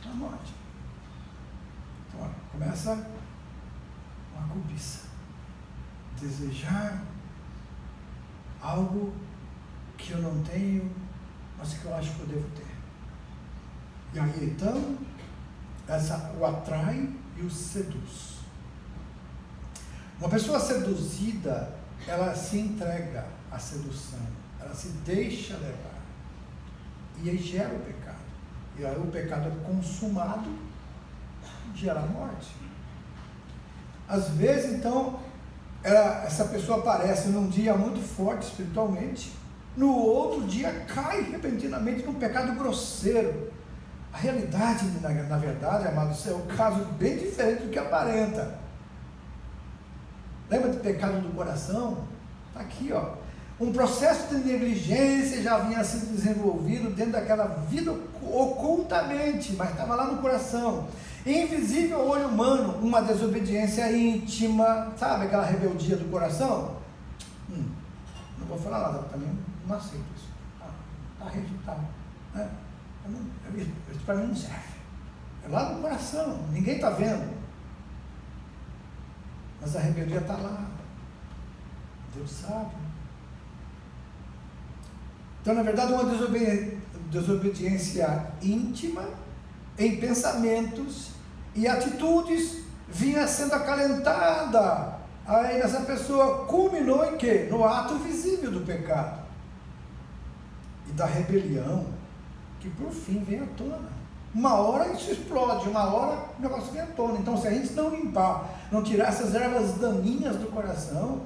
a morte. Então começa uma cobiça, desejar algo que eu não tenho, mas que eu acho que eu devo ter. E aí então essa o atrai e o seduz. Uma pessoa seduzida, ela se entrega à sedução, ela se deixa levar, e aí gera o pecado. E aí o pecado é consumado, gera morte. Às vezes, então, essa pessoa aparece num dia muito forte espiritualmente, no outro dia cai repentinamente num pecado grosseiro. A realidade, na verdade, amados, é um caso bem diferente do que aparenta. Lembra do pecado do coração? Está aqui, ó. Um processo de negligência já vinha sendo desenvolvido dentro daquela vida ocultamente, mas estava lá no coração. Invisível ao olho humano, uma desobediência íntima, sabe aquela rebeldia do coração? Não vou falar nada, também não aceito isso. Está rejeitado. Né? Isso para mim não serve. É lá no coração, ninguém está vendo. Mas a rebeldia está lá. Deus sabe. Então, na verdade, uma desobediência íntima em pensamentos e atitudes vinha sendo acalentada. Aí essa pessoa culminou em quê? No ato visível do pecado e da rebelião, que por fim vem à tona. Uma hora isso explode, uma hora o negócio vem à tona. Então, se a gente não limpar, não tirar essas ervas daninhas do coração,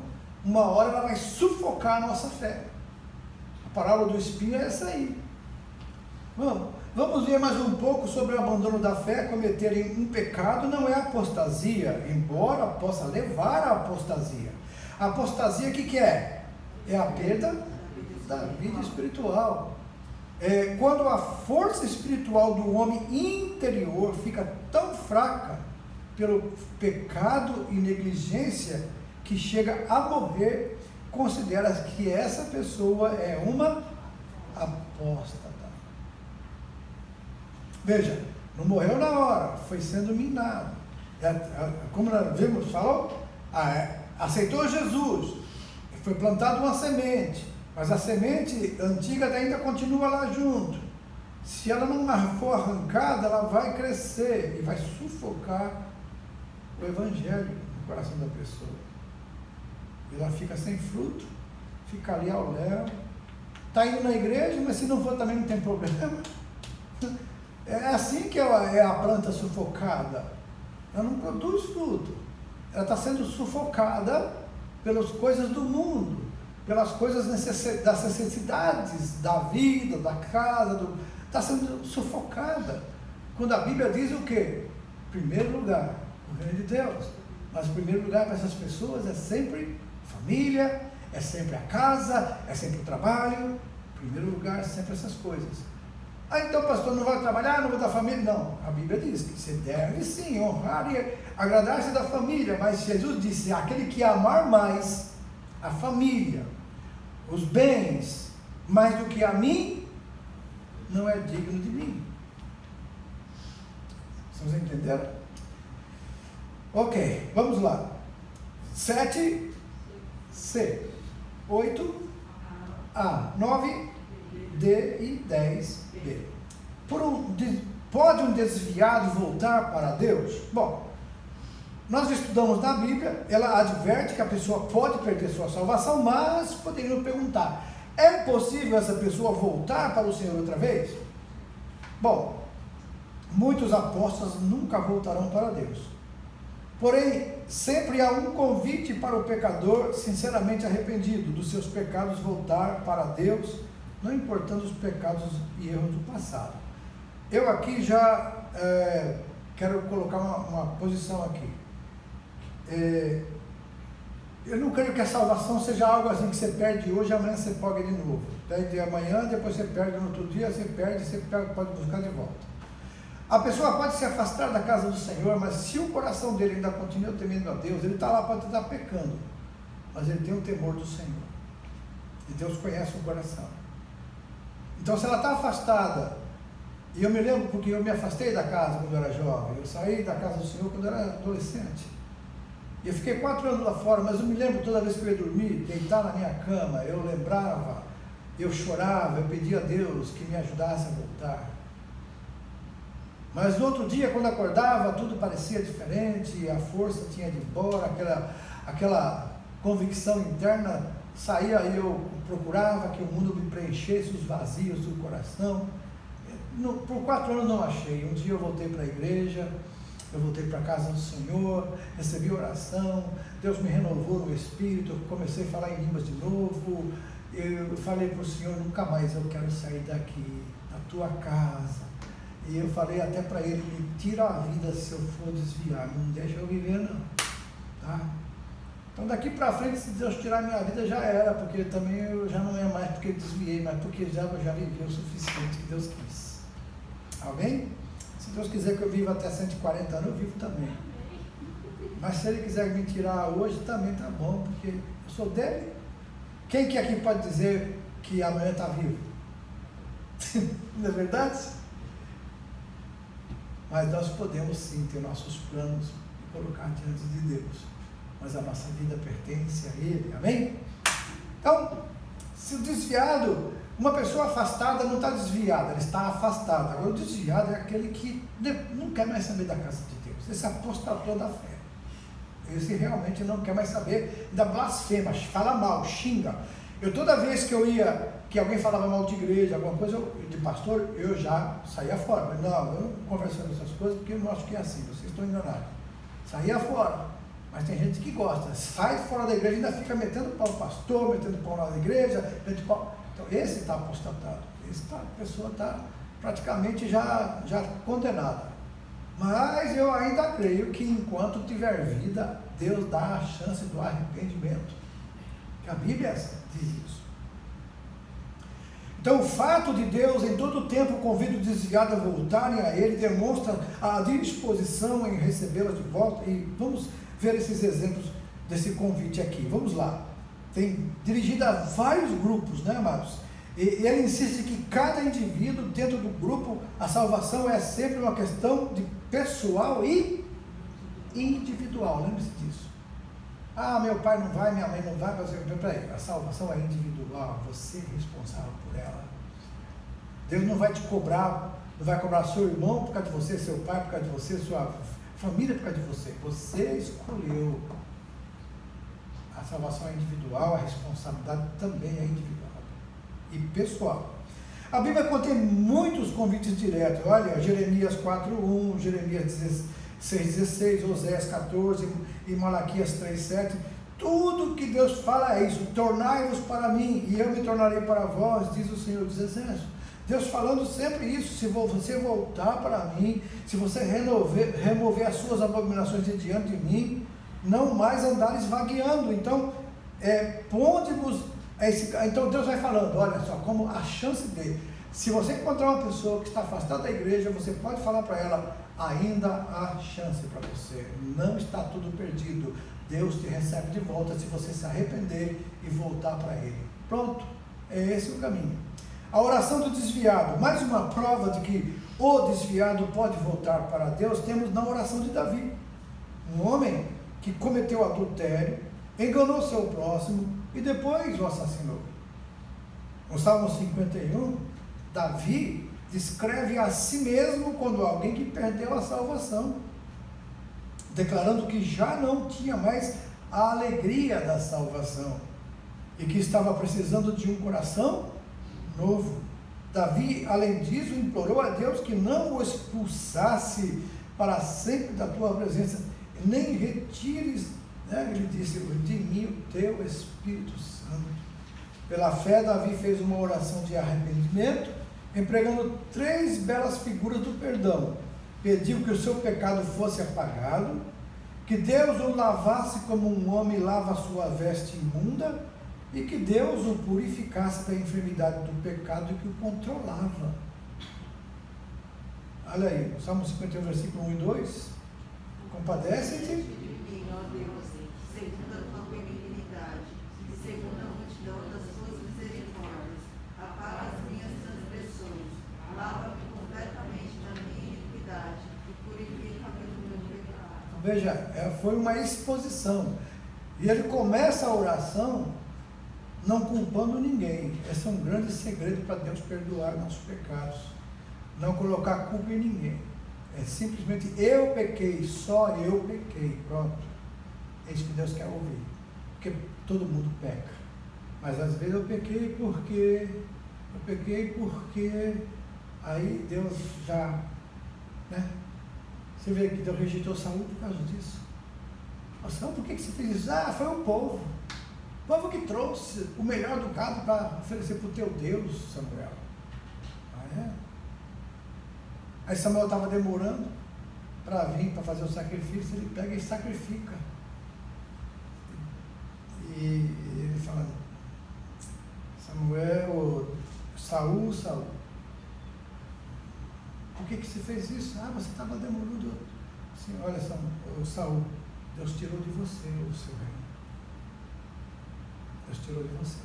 uma hora ela vai sufocar a nossa fé. A parábola do espinho é essa aí. Vamos ver mais um pouco sobre o abandono da fé. Cometerem um pecado não é apostasia, embora possa levar à apostasia. A apostasia, o que é? É a perda da vida espiritual. Quando a força espiritual do homem interior fica tão fraca pelo pecado e negligência que chega a morrer, considera que essa pessoa é uma apóstata. Veja, não morreu na hora, foi sendo minado. Como nós vimos, falou, aceitou Jesus, foi plantada uma semente, mas a semente antiga ainda continua lá junto. Se ela não for arrancada, ela vai crescer e vai sufocar o evangelho no coração da pessoa. Ela fica sem fruto, fica ali ao léu, está indo na igreja, mas se não for também não tem problema. É assim que é a planta sufocada. Ela não produz fruto. Ela está sendo sufocada pelas coisas do mundo, pelas coisas das necessidades da vida, da casa, está sendo sufocada. Quando a Bíblia diz o quê? Primeiro lugar, o reino de Deus. Mas o primeiro lugar para essas pessoas é sempre a família, é sempre a casa, é sempre o trabalho. Primeiro lugar é sempre essas coisas. Então, pastor, não vai trabalhar, não vai dar família? Não, a Bíblia diz que você deve sim honrar e agradar-se da família, mas Jesus disse, aquele que amar mais a família, os bens, mais do que a mim, não é digno de mim. Vocês entenderam? Ok, vamos lá. 7, C, 8, A, 9, D e 10, B. Pode um desviado voltar para Deus? Bom, nós estudamos na Bíblia, ela adverte que a pessoa pode perder sua salvação, mas poderíamos perguntar, é possível essa pessoa voltar para o Senhor outra vez? Bom, muitos apóstolos nunca voltarão para Deus. Porém, sempre há um convite para o pecador sinceramente arrependido dos seus pecados voltar para Deus, não importando os pecados e erros do passado. Eu aqui já quero colocar uma posição aqui. Eu não creio que a salvação seja algo assim que você perde hoje e amanhã você pode de novo. Perde amanhã, depois você perde no outro dia, você pode buscar de volta. A pessoa pode se afastar da casa do Senhor, mas se o coração dele ainda continua temendo a Deus, ele está lá, pode estar pecando, mas ele tem o temor do Senhor. E Deus conhece o coração. Então, se ela está afastada, e eu me lembro porque eu me afastei da casa quando eu era jovem, eu saí da casa do Senhor quando eu era adolescente. E eu fiquei 4 anos lá fora, mas eu me lembro toda vez que eu ia dormir, deitar na minha cama, eu lembrava, eu chorava, eu pedia a Deus que me ajudasse a voltar. Mas no outro dia, quando acordava, tudo parecia diferente, a força tinha ido embora, aquela convicção interna saía e eu procurava que o mundo me preenchesse os vazios do coração. Por 4 anos não achei. Um dia eu voltei para a igreja, Eu voltei para a casa do Senhor, recebi oração, Deus me renovou no Espírito, comecei a falar em línguas de novo. Eu falei para o Senhor, nunca mais eu quero sair daqui, da tua casa. E eu falei até para ele, me tira a vida se eu for desviar, não deixa eu viver não. Tá? Então daqui para frente, se Deus tirar a minha vida, já era, porque também eu já não é mais porque eu desviei, mas porque eu já vivi o suficiente que Deus quis. Alguém? Se Deus quiser que eu viva até 140 anos, eu vivo também. Mas se Ele quiser me tirar hoje, também tá bom, porque eu sou dele. Quem que aqui pode dizer que amanhã está vivo? Não é verdade? Mas nós podemos sim ter nossos planos e colocar diante de Deus. Mas a nossa vida pertence a Ele, amém? Então, se o desviado, uma pessoa afastada não está desviada, ela está afastada. Agora o desviado é aquele que não quer mais saber da casa de Deus, esse apostatou da fé. Esse realmente não quer mais saber, ainda blasfema, fala mal, xinga. Eu toda vez que eu ia, que alguém falava mal de igreja, alguma coisa, de pastor, eu já saía fora. Mas não, eu não converso sobre essas coisas porque eu não acho que é assim, vocês estão enganados. Saía fora. Mas tem gente que gosta, sai fora da igreja e ainda fica metendo pau no pastor, metendo pau na igreja, metendo pau. Então esse está apostatado, a pessoa está praticamente já condenada. Mas eu ainda creio que enquanto tiver vida, Deus dá a chance do arrependimento. Que a Bíblia diz isso. Então o fato de Deus em todo o tempo convida o desviado a voltarem a Ele, demonstra a disposição em recebê-las de volta. E vamos ver esses exemplos desse convite aqui. Vamos lá. Tem dirigido a vários grupos, né, amados? E ele insiste que cada indivíduo dentro do grupo, a salvação é sempre uma questão de pessoal e individual. Lembre-se disso. Ah, meu pai não vai, minha mãe não vai, mas peraí, a salvação é individual, você é responsável por ela. Deus não vai te cobrar, não vai cobrar seu irmão por causa de você, seu pai por causa de você, sua família por causa de você. Você escolheu. A salvação é individual, a responsabilidade também é individual e pessoal. A Bíblia contém muitos convites diretos. Olha, Jeremias 4:1, Jeremias 6:16, Oséias 14 e Malaquias 3:7. Tudo que Deus fala é isso: tornai-vos para mim e eu me tornarei para vós, diz o Senhor dos Exércitos. Deus falando sempre isso: se você voltar para mim, se você remover as suas abominações de diante de mim, não mais andares vagueando. Então, então Deus vai falando, olha só, como a chance dele. Se você encontrar uma pessoa que está afastada da igreja, você pode falar para ela, ainda há chance para você, não está tudo perdido. Deus te recebe de volta se você se arrepender e voltar para Ele. Pronto, é esse o caminho. A oração do desviado, mais uma prova de que o desviado pode voltar para Deus, temos na oração de Davi. Um homem que cometeu adultério, enganou seu próximo e depois o assassinou. No Salmo 51, Davi descreve a si mesmo quando alguém que perdeu a salvação, declarando que já não tinha mais a alegria da salvação e que estava precisando de um coração novo. Davi, além disso, implorou a Deus que não o expulsasse para sempre da tua presença, nem retires, ele disse, de mim o teu Espírito Santo. Pela fé, Davi fez uma oração de arrependimento, empregando 3 belas figuras do perdão. Pediu que o seu pecado fosse apagado, que Deus o lavasse como um homem lava a sua veste imunda, e que Deus o purificasse da enfermidade do pecado que o controlava. Olha aí, Salmo 51, versículo 1 e 2. Compadece-te. Segundo a tua benignidade e segundo a multidão das tuas misericórdias, apaga as minhas transgressões, lava-me completamente da minha iniquidade e purifica-me do meu pecado. Veja, foi uma exposição. E ele começa a oração não culpando ninguém. Esse é um grande segredo para Deus perdoar nossos pecados. Não colocar culpa em ninguém. É simplesmente eu pequei, só eu pequei, pronto. É isso que Deus quer ouvir. Porque todo mundo peca. Mas às vezes eu pequei porque aí Deus já Você vê que Deus rejeitou Saul por causa disso. Saul, por que você fez isso? Ah, foi o povo. O povo que trouxe o melhor do gado para oferecer para o teu Deus, Samuel. Ah, é? Aí Samuel estava demorando para vir, para fazer o sacrifício, ele pega e sacrifica. E ele fala, Saul, por que você fez isso? Ah, você estava demorando. Assim, olha, Saul, Deus tirou de você o seu reino. Deus tirou de você.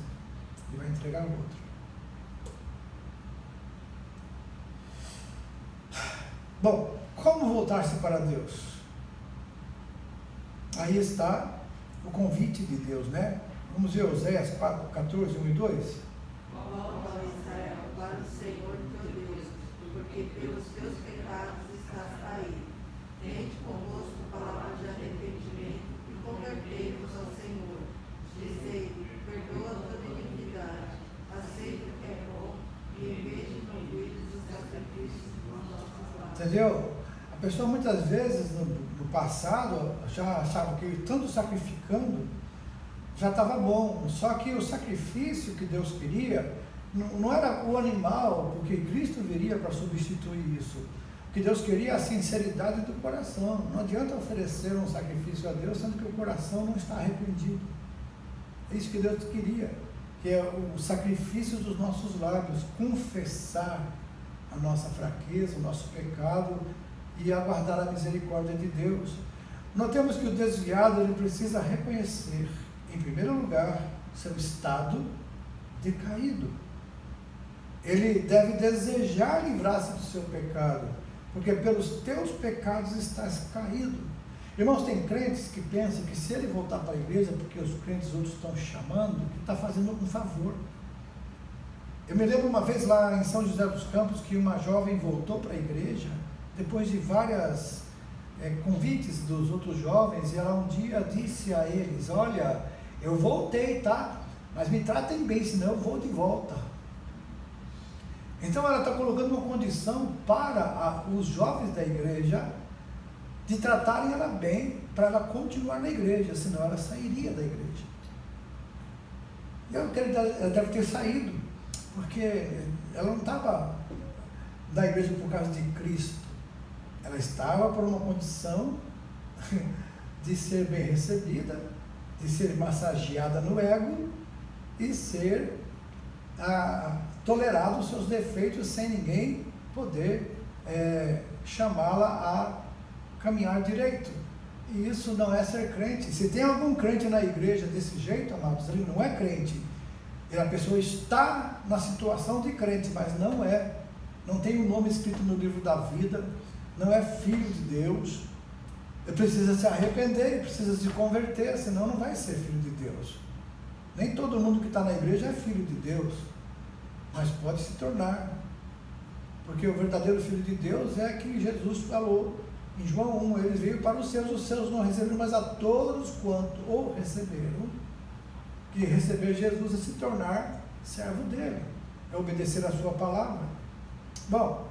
E vai entregar ao outro. Bom, como voltar-se para Deus? Aí está o convite de Deus, né? Vamos ver Oséias 4, 14, 1 e 2. Volta, ó Israel, para o Senhor teu Deus, porque pelos teus pecados estás caído. Tende convosco palavras de arrependimento e convertei-vos ao Senhor. Dizei-lhe, perdoa toda iniquidade, aceita o que é bom, e em vez de não ouvires os sacrifícios dos nossos lábios. Entendeu? A pessoa muitas vezes no passado já achava que tanto sacrificando já estava bom, só que o sacrifício que Deus queria não era o animal, porque Cristo viria para substituir isso. O que Deus queria é a sinceridade do coração. Não adianta oferecer um sacrifício a Deus, sendo que o coração não está arrependido. É isso que Deus queria, que é o sacrifício dos nossos lábios, confessar a nossa fraqueza, o nosso pecado e aguardar a misericórdia de Deus. Notemos que o desviado ele precisa reconhecer, em primeiro lugar, seu estado decaído. Ele deve desejar livrar-se do seu pecado, porque pelos teus pecados estás caído. Irmãos, tem crentes que pensam que se ele voltar para a igreja, porque os crentes outros estão chamando, que está fazendo um favor. Eu me lembro uma vez lá em São José dos Campos, que uma jovem voltou para a igreja, depois de várias convites dos outros jovens, e ela um dia disse a eles, olha, eu voltei, tá? Mas me tratem bem, senão eu vou de volta. Então ela está colocando uma condição para os jovens da igreja de tratarem ela bem, para ela continuar na igreja, senão ela sairia da igreja. E eu creio que ela deve ter saído, porque ela não estava da igreja por causa de Cristo, ela estava por uma condição de ser bem recebida, de ser massageada no ego e ser tolerado os seus defeitos sem ninguém poder chamá-la a caminhar direito. E isso não é ser crente. Se tem algum crente na igreja desse jeito, amados, ele não é crente. A pessoa está na situação de crente, mas não tem o nome escrito no livro da vida, não é filho de Deus. Ele precisa se arrepender, ele precisa se converter, senão não vai ser filho de Deus. Nem todo mundo que está na igreja é filho de Deus, mas pode se tornar, porque o verdadeiro filho de Deus é que Jesus falou em João 1, ele veio para os seus não receberam, mas a todos quanto o receberam. Que receber Jesus é se tornar servo dele, é obedecer a sua palavra. Bom,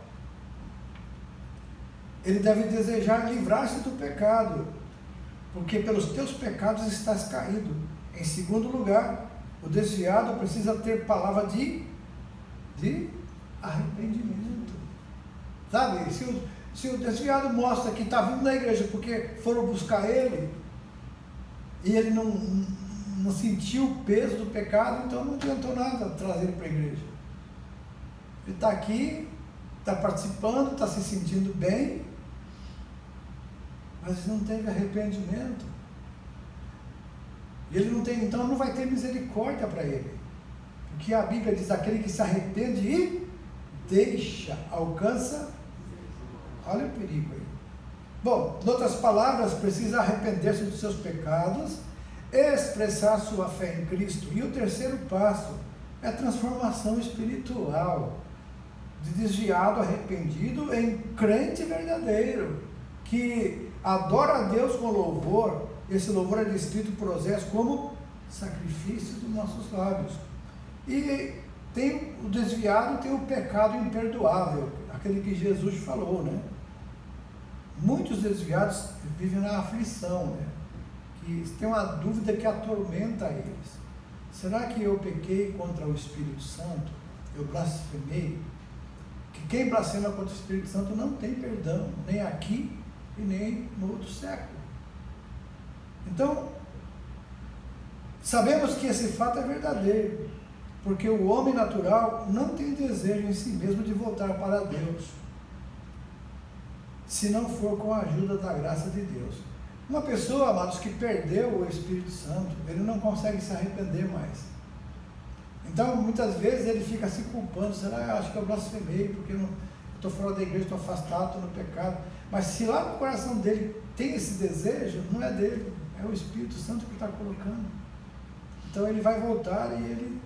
ele deve desejar livrar-se do pecado, porque pelos teus pecados estás caído. Em segundo lugar, o desviado precisa ter palavra de arrependimento. Sabe, se o desviado mostra que está vindo na igreja porque foram buscar ele, e ele não sentiu o peso do pecado, então não adiantou nada trazer ele para a igreja. Ele está aqui, está participando, está se sentindo bem, mas não teve arrependimento. E ele não tem, então não vai ter misericórdia para ele. Porque a Bíblia diz, aquele que se arrepende e deixa, alcança. Olha o perigo aí. Bom, em outras palavras, precisa arrepender-se dos seus pecados, expressar sua fé em Cristo. E o terceiro passo é a transformação espiritual, de desviado, arrependido, em crente verdadeiro, que adora a Deus com louvor. Esse louvor é descrito por Oséias como sacrifício dos nossos lábios. E tem o desviado, tem o pecado imperdoável, aquele que Jesus falou, né? Muitos desviados vivem na aflição, né? Que tem uma dúvida que atormenta eles. Será que eu pequei contra o Espírito Santo? Eu blasfemei? Que quem blasfema contra o Espírito Santo não tem perdão, nem aqui e nem no outro século. Então, sabemos que esse fato é verdadeiro, porque o homem natural não tem desejo em si mesmo de voltar para Deus, se não for com a ajuda da graça de Deus. Uma pessoa, amados, que perdeu o Espírito Santo, ele não consegue se arrepender mais. Então, muitas vezes ele fica se culpando, será que eu acho que eu blasfemei, porque eu estou fora da igreja, estou afastado, estou no pecado. Mas se lá no coração dele tem esse desejo, não é dele, é o Espírito Santo que está colocando. Então ele vai voltar e ele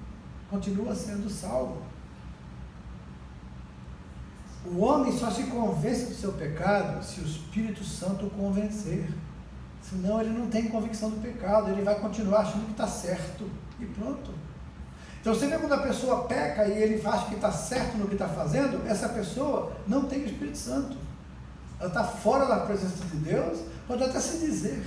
continua sendo salvo. O homem só se convence do seu pecado se o Espírito Santo o convencer. Senão ele não tem convicção do pecado, ele vai continuar achando que está certo e pronto. Então você vê quando a pessoa peca e ele acha que está certo no que está fazendo, essa pessoa não tem o Espírito Santo. Ela está fora da presença de Deus, pode até se dizer,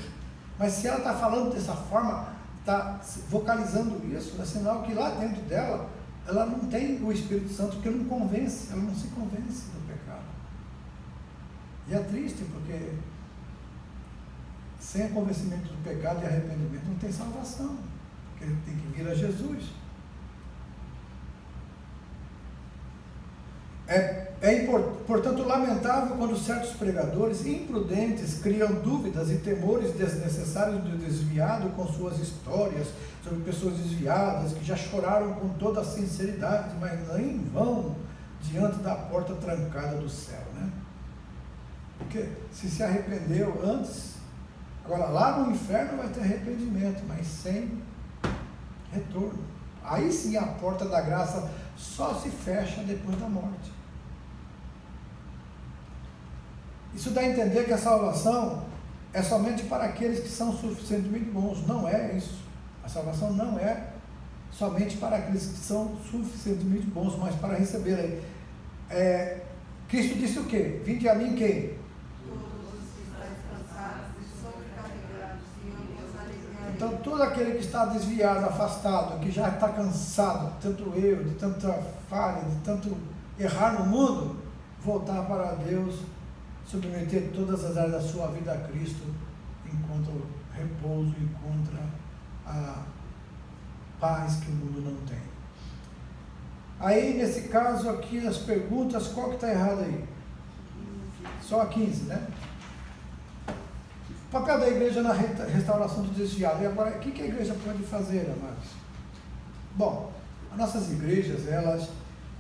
mas se ela está falando dessa forma, está vocalizando isso, é sinal que lá dentro dela, ela não tem o Espírito Santo, porque não convence, ela não se convence do pecado. E é triste, porque sem convencimento do pecado e arrependimento não tem salvação, porque ele tem que vir a Jesus. Portanto, lamentável quando certos pregadores imprudentes criam dúvidas e temores desnecessários do desviado com suas histórias sobre pessoas desviadas que já choraram com toda a sinceridade, mas nem vão diante da porta trancada do céu, né? Porque se arrependeu antes, agora lá no inferno vai ter arrependimento, mas sem retorno. Aí sim a porta da graça só se fecha depois da morte. Isso dá a entender que a salvação é somente para aqueles que são suficientemente bons. Não é isso. A salvação não é somente para aqueles que são suficientemente bons, mas para receberem. Cristo disse o quê? Vinde a mim quem? Todos os que estão cansados e sobrecarregados, e eu vos aliviarei. Então, todo aquele que está desviado, afastado, que já está cansado, de tanto erro, de tanta falha, de tanto errar no mundo, voltar para Deus, submeter todas as áreas da sua vida a Cristo, encontra o repouso, encontra a paz que o mundo não tem. Aí, nesse caso aqui, as perguntas, qual que está errado aí? Só a 15, né? O papel da igreja na restauração do desviado. E agora, o que a igreja pode fazer, amados? Bom, as nossas igrejas, elas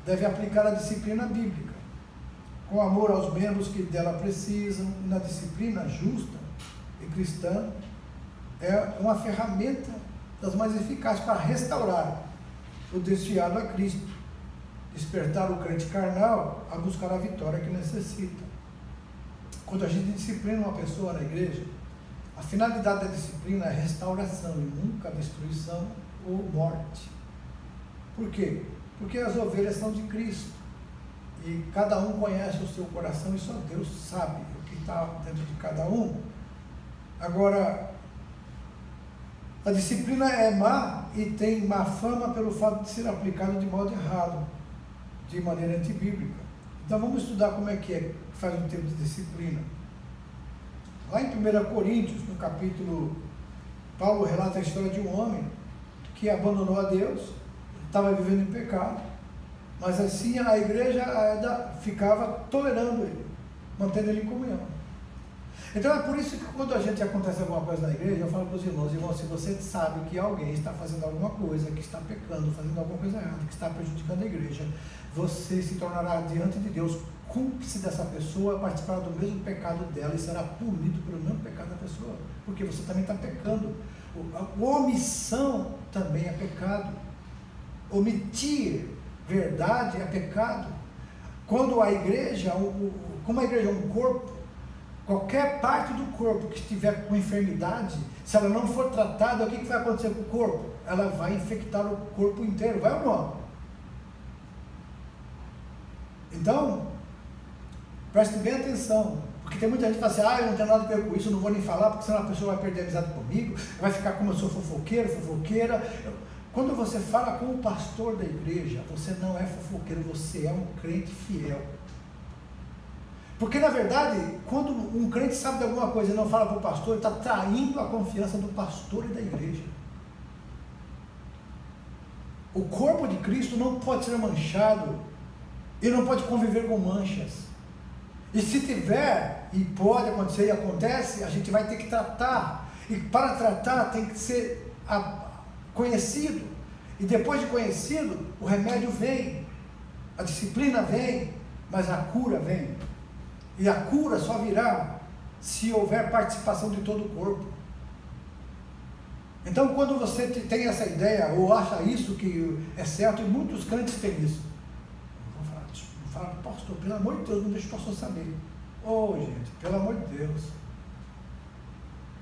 devem aplicar a disciplina bíblica, com amor aos membros que dela precisam, e na disciplina justa e cristã, é uma ferramenta das mais eficazes para restaurar o desviado a Cristo, despertar o crente carnal a buscar a vitória que necessita. Quando a gente disciplina uma pessoa na igreja, a finalidade da disciplina é restauração e nunca destruição ou morte. Por quê? Porque as ovelhas são de Cristo e cada um conhece o seu coração e só Deus sabe o que está dentro de cada um. Agora, a disciplina é má e tem má fama pelo fato de ser aplicada de modo errado, de maneira antibíblica. Então vamos estudar como é que faz um tempo de disciplina. Lá em 1 Coríntios, no capítulo, Paulo relata a história de um homem que abandonou a Deus, estava vivendo em pecado, mas assim a igreja ficava tolerando ele, mantendo ele em comunhão. Então é por isso que quando a gente acontece alguma coisa na igreja, eu falo para os irmãos, se você sabe que alguém está fazendo alguma coisa, que está pecando, fazendo alguma coisa errada, que está prejudicando a igreja, você se tornará diante de Deus cúmplice dessa pessoa, participará do mesmo pecado dela e será punido pelo mesmo pecado da pessoa, porque você também está pecando. A omissão também é pecado. Omitir verdade é pecado. Quando a igreja, como a igreja é um corpo, qualquer parte do corpo que estiver com enfermidade, se ela não for tratada, o que vai acontecer com o corpo? Ela vai infectar o corpo inteiro, vai ou não? Então, preste bem atenção, Porque tem muita gente que fala assim, eu não tenho nada a ver com isso, eu não vou nem falar, porque senão a pessoa vai perder a amizade comigo, vai ficar como eu sou fofoqueiro, fofoqueira. Quando você fala com o pastor da igreja, você não é fofoqueiro, você é um crente fiel. Porque na verdade, quando um crente sabe de alguma coisa e não fala para o pastor, ele está traindo a confiança do pastor e da igreja. O corpo de Cristo não pode ser manchado, ele não pode conviver com manchas. E se tiver, e pode acontecer e acontece, a gente vai ter que tratar. E para tratar tem que ser conhecido. E depois de conhecido, o remédio vem, a disciplina vem, mas a cura vem. E a cura só virá se houver participação de todo o corpo. Então, quando você tem essa ideia, ou acha isso que é certo, e muitos crentes têm isso. Vou falar, pastor, pelo amor de Deus, não deixa o pastor saber. Gente, pelo amor de Deus.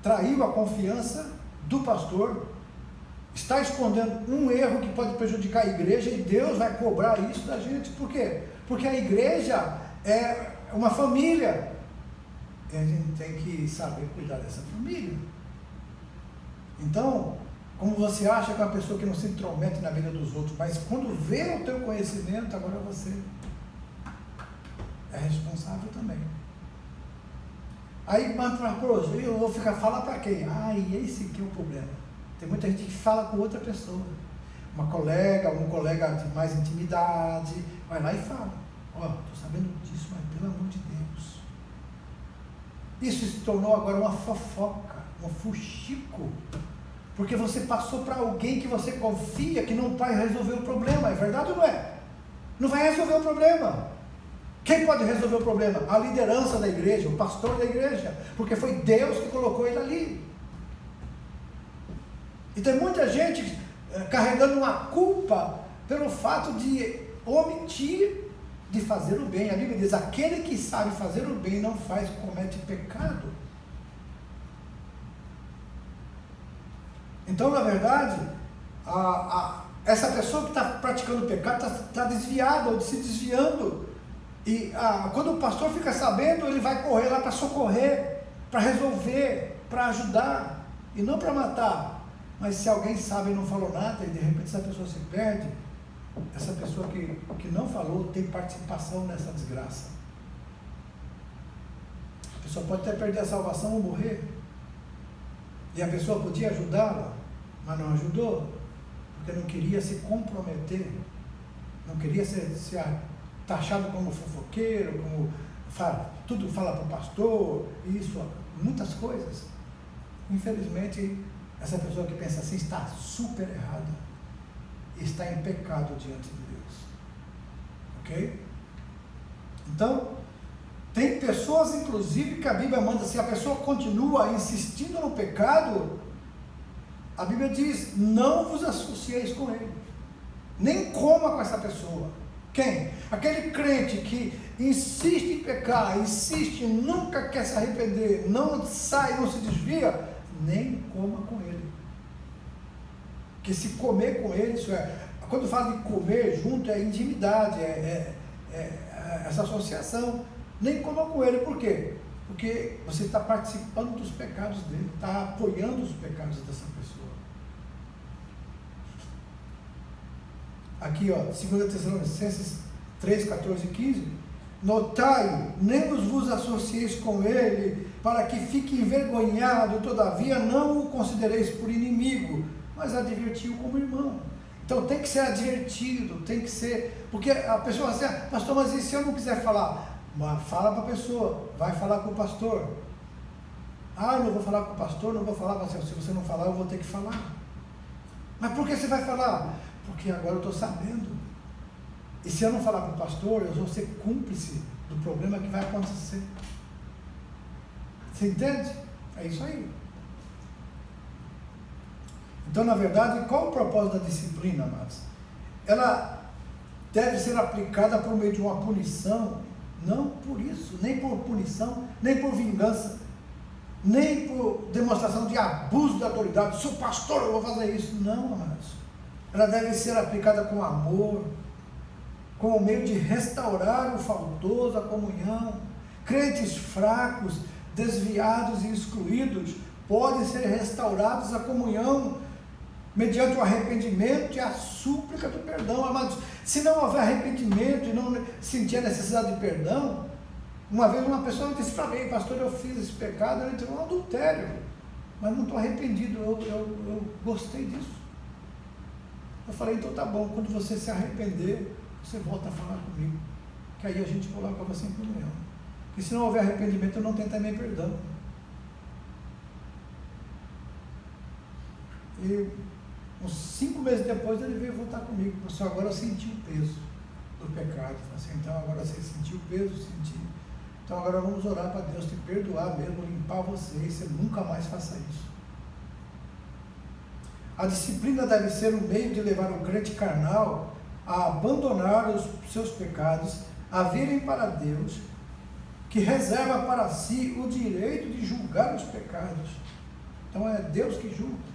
Traiu a confiança do pastor, está escondendo um erro que pode prejudicar a igreja, e Deus vai cobrar isso da gente. Por quê? Porque a igreja é uma família, e a gente tem que saber cuidar dessa família. Então, como você acha que é uma pessoa que não se intromete na vida dos outros, mas quando vê o teu conhecimento, agora você é responsável também. Aí, eu vou falar para quem? Esse aqui é o problema. Tem muita gente que fala com outra pessoa, uma colega, um colega de mais intimidade, vai lá e fala, estou sabendo disso, mas pelo amor de Deus. Isso se tornou agora uma fofoca, um fuxico, porque você passou para alguém que você confia que não vai resolver o problema, é verdade ou não é? Não vai resolver o problema. Quem pode resolver o problema? A liderança da igreja, o pastor da igreja, porque foi Deus que colocou ele ali. E tem muita gente carregando uma culpa pelo fato de omitir de fazer o bem. A Bíblia diz, aquele que sabe fazer o bem não faz, comete pecado. Então, na verdade, essa pessoa que está praticando pecado está desviada ou se desviando. E quando o pastor fica sabendo, ele vai correr lá para socorrer, para resolver, para ajudar, e não para matar. Mas se alguém sabe e não falou nada, e de repente essa pessoa se perde, essa pessoa que não falou tem participação nessa desgraça. A pessoa pode até perder a salvação ou morrer. E a pessoa podia ajudá-la, mas não ajudou, porque não queria se comprometer, não queria ser taxado como fofoqueiro, como tudo fala para o pastor, isso, muitas coisas. Infelizmente, essa pessoa que pensa assim está super errada, está em pecado diante de Deus. Ok? Então, tem pessoas, inclusive, que a Bíblia manda, se a pessoa continua insistindo no pecado, a Bíblia diz, não vos associeis com ele, nem coma com essa pessoa. Quem? Aquele crente que insiste em pecar, insiste, nunca quer se arrepender, não sai, não se desvia, nem coma com ele. Porque se comer com ele, isso quando fala de comer junto, é intimidade, essa associação. Nem coma com ele, por quê? Porque você está participando dos pecados dele, está apoiando os pecados dessa pessoa. Aqui, 2 Tessalonicenses 3, 14 e 15, notai, nem vos associeis com ele, para que fique envergonhado, todavia não o considereis por inimigo, mas adverti-o como irmão. Então tem que ser advertido, tem que ser, porque a pessoa fala assim, pastor, mas e se eu não quiser falar? Mas fala para a pessoa, vai falar com o pastor. Eu não vou falar com o pastor, não vou falar, mas se você não falar, eu vou ter que falar. Mas por que você vai falar? Porque agora eu estou sabendo. E se eu não falar com o pastor, eu vou ser cúmplice do problema que vai acontecer. Você entende? É isso aí. Então, na verdade, qual o propósito da disciplina, amados? Ela deve ser aplicada por meio de uma punição, não por isso, nem por punição, nem por vingança, nem por demonstração de abuso de autoridade. Sou pastor, eu vou fazer isso. Não, amados. Ela deve ser aplicada com amor, com o meio de restaurar o faltoso, a comunhão, Crentes fracos, desviados e excluídos podem ser restaurados à comunhão mediante o arrependimento e a súplica do perdão. Amados, se não houver arrependimento e não sentir a necessidade de perdão, uma vez uma pessoa disse para mim: pastor, eu fiz esse pecado, eu entrei no adultério, mas não estou arrependido, eu gostei disso. Eu falei: então tá bom, quando você se arrepender, você volta a falar comigo, que aí a gente coloca você em comunhão. Porque se não houver arrependimento, eu não tenho também perdão. E uns 5 meses depois ele veio voltar comigo: pastor, agora eu senti o peso do pecado. Eu falei assim: então agora você sentiu o peso? Senti. Então agora vamos orar para Deus te perdoar mesmo, limpar você, e você nunca mais faça isso. A disciplina deve ser um meio de levar o crente carnal a abandonar os seus pecados, a virem para Deus, que reserva para si o direito de julgar os pecados. Então é Deus que julga.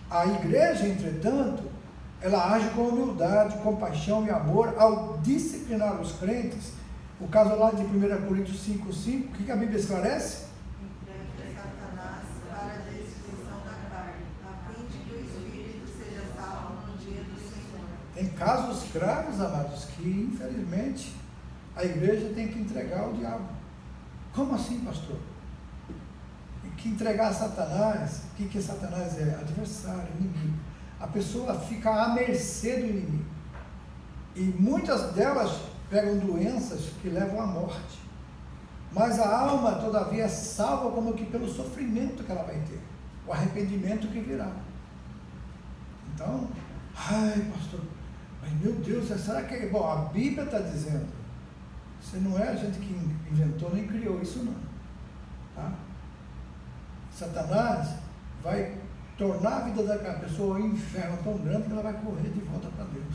A igreja, entretanto, ela age com humildade, compaixão e amor ao disciplinar os crentes. O caso lá de 1 Coríntios 5,5, o que a Bíblia esclarece? Entrega Satanás para a destruição da carne, a fim de que o espírito seja salvo no dia do Senhor. Tem casos graves, amados, que infelizmente a igreja tem que entregar ao diabo. Como assim, pastor? Tem que entregar a Satanás. O que Satanás é? Adversário, inimigo. A pessoa fica à mercê do inimigo. E muitas delas pegam doenças que levam à morte. Mas a alma, todavia, é salva como que pelo sofrimento que ela vai ter, o arrependimento que virá. Então, ai, pastor, mas meu Deus, será que... Bom, a Bíblia está dizendo, você não é a gente que inventou nem criou isso não. Tá? Satanás vai tornar a vida daquela pessoa um inferno tão grande que ela vai correr de volta para Deus.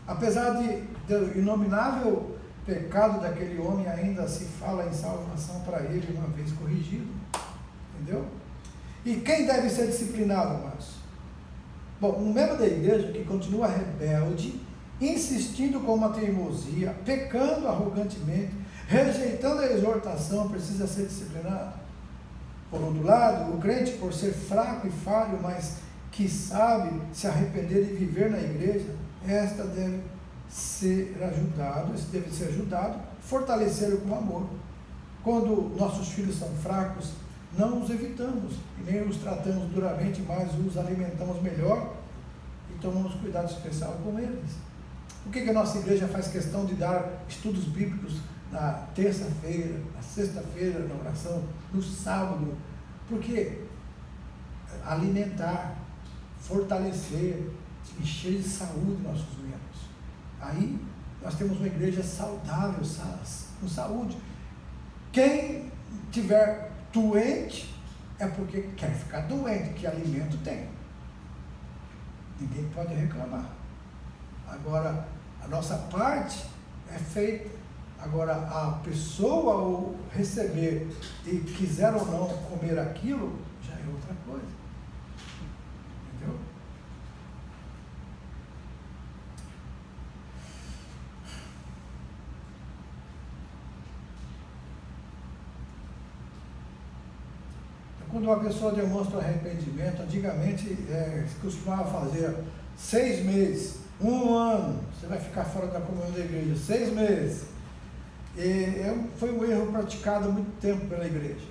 Apesar do inominável pecado daquele homem, ainda se fala em salvação para ele uma vez corrigido. Entendeu? E quem deve ser disciplinado, amados? Bom, um membro da igreja que continua rebelde, insistindo com uma teimosia, pecando arrogantemente, rejeitando a exortação, precisa ser disciplinado. Por outro lado, o crente, por ser fraco e falho, mas que sabe se arrepender e viver na igreja, esse deve ser ajudado, fortalecido com amor. Quando nossos filhos são fracos, não os evitamos, e nem os tratamos duramente, mas os alimentamos melhor e tomamos cuidado especial com eles. Por que a nossa igreja faz questão de dar estudos bíblicos na terça-feira, na sexta-feira, na oração, no sábado? Porque alimentar, fortalecer, encher de saúde nossos membros. Aí nós temos uma igreja saudável, com saúde. Quem tiver doente é porque quer ficar doente, que alimento tem. Ninguém pode reclamar. Agora, a nossa parte é feita. Agora, a pessoa ao receber e quiser ou não comer aquilo, já é outra coisa. Entendeu? Quando uma pessoa demonstra arrependimento, antigamente se costumava fazer 6 meses, 1 ano, você vai ficar fora da comunhão da igreja, 6 meses. Foi um erro praticado há muito tempo pela igreja.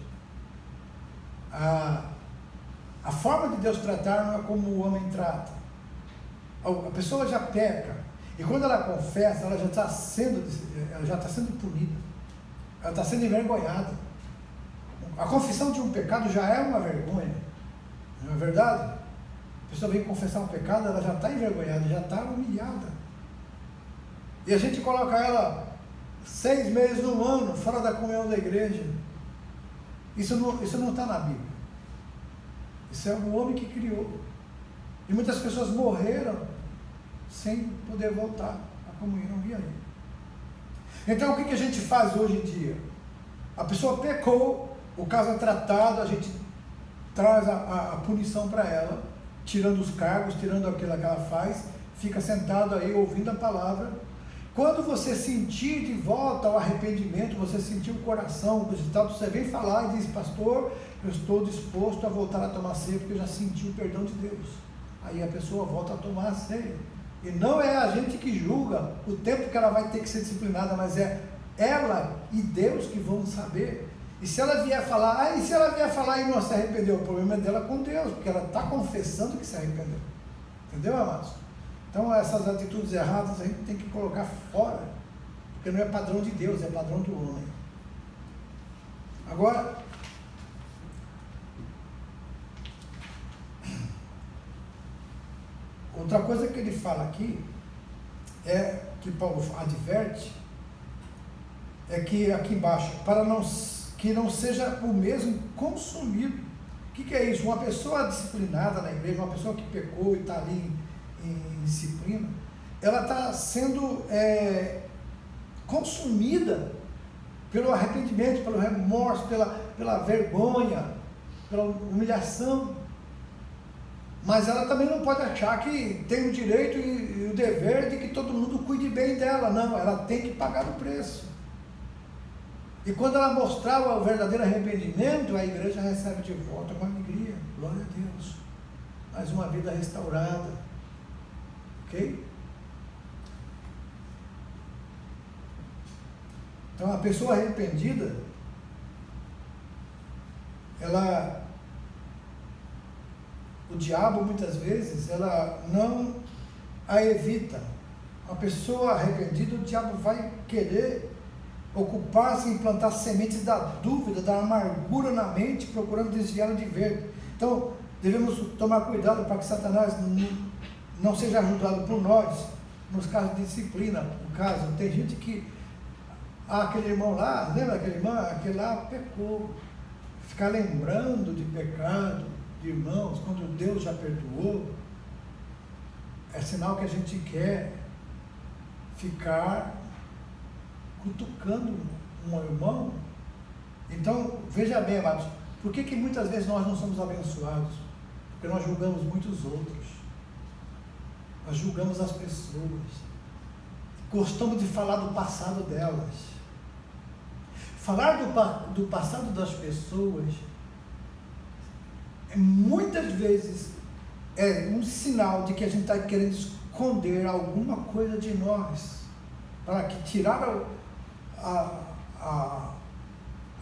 A forma de Deus tratar não é como o homem trata. A pessoa já peca, e quando ela confessa, ela já está sendo punida, ela está sendo envergonhada. A confissão de um pecado já é uma vergonha, não é verdade? A pessoa vem confessar um pecado, ela já está envergonhada, já está humilhada. E a gente coloca ela 6 meses, 1 ano, fora da comunhão da igreja. Isso não está na Bíblia. Isso é o homem que criou. E muitas pessoas morreram sem poder voltar à comunhão. E aí? Então o que a gente faz hoje em dia? A pessoa pecou, o caso é tratado, a gente traz a punição para ela, tirando os cargos, tirando aquilo que ela faz, fica sentado aí ouvindo a palavra. Quando você sentir de volta o arrependimento, você sentir o coração, você vem falar e diz, pastor, eu estou disposto a voltar a tomar ceia, porque eu já senti o perdão de Deus. Aí a pessoa volta a tomar a ceia. E não é a gente que julga o tempo que ela vai ter que ser disciplinada, mas é ela e Deus que vão saber. E se ela vier falar, e não se arrependeu, o problema é dela com Deus, porque ela está confessando que se arrependeu. Entendeu, amados? Então essas atitudes erradas a gente tem que colocar fora, porque não é padrão de Deus, é padrão do homem. Agora, outra coisa que ele fala aqui, que Paulo adverte, é que aqui embaixo, que não seja o mesmo consumido. O que é isso? Uma pessoa disciplinada na igreja, uma pessoa que pecou e está ali em disciplina, ela está sendo consumida pelo arrependimento, pelo remorso, pela vergonha, pela humilhação. Mas ela também não pode achar que tem o direito e o dever de que todo mundo cuide bem dela. Não, ela tem que pagar o preço. E quando ela mostrar o verdadeiro arrependimento, a igreja recebe de volta com alegria. Glória a Deus. Mais uma vida restaurada. Ok? Então a pessoa arrependida, o diabo muitas vezes, ela não a evita. Uma pessoa arrependida, o diabo vai querer ocupar-se em plantar sementes da dúvida, da amargura na mente, procurando desviá-la de ver. Então, devemos tomar cuidado para que Satanás não seja ajudado por nós, nos casos de disciplina. No caso, tem gente que, aquele irmão lá, lembra aquele irmão? Aquele lá pecou. Ficar lembrando de pecado, de irmãos, quando Deus já perdoou, é sinal que a gente quer ficar cutucando um irmão. Então, veja bem, amados, por que muitas vezes nós não somos abençoados? Porque nós julgamos muitos outros, nós julgamos as pessoas, gostamos de falar do passado delas. Falar do passado das pessoas muitas vezes é um sinal de que a gente está querendo esconder alguma coisa de nós, para que tirar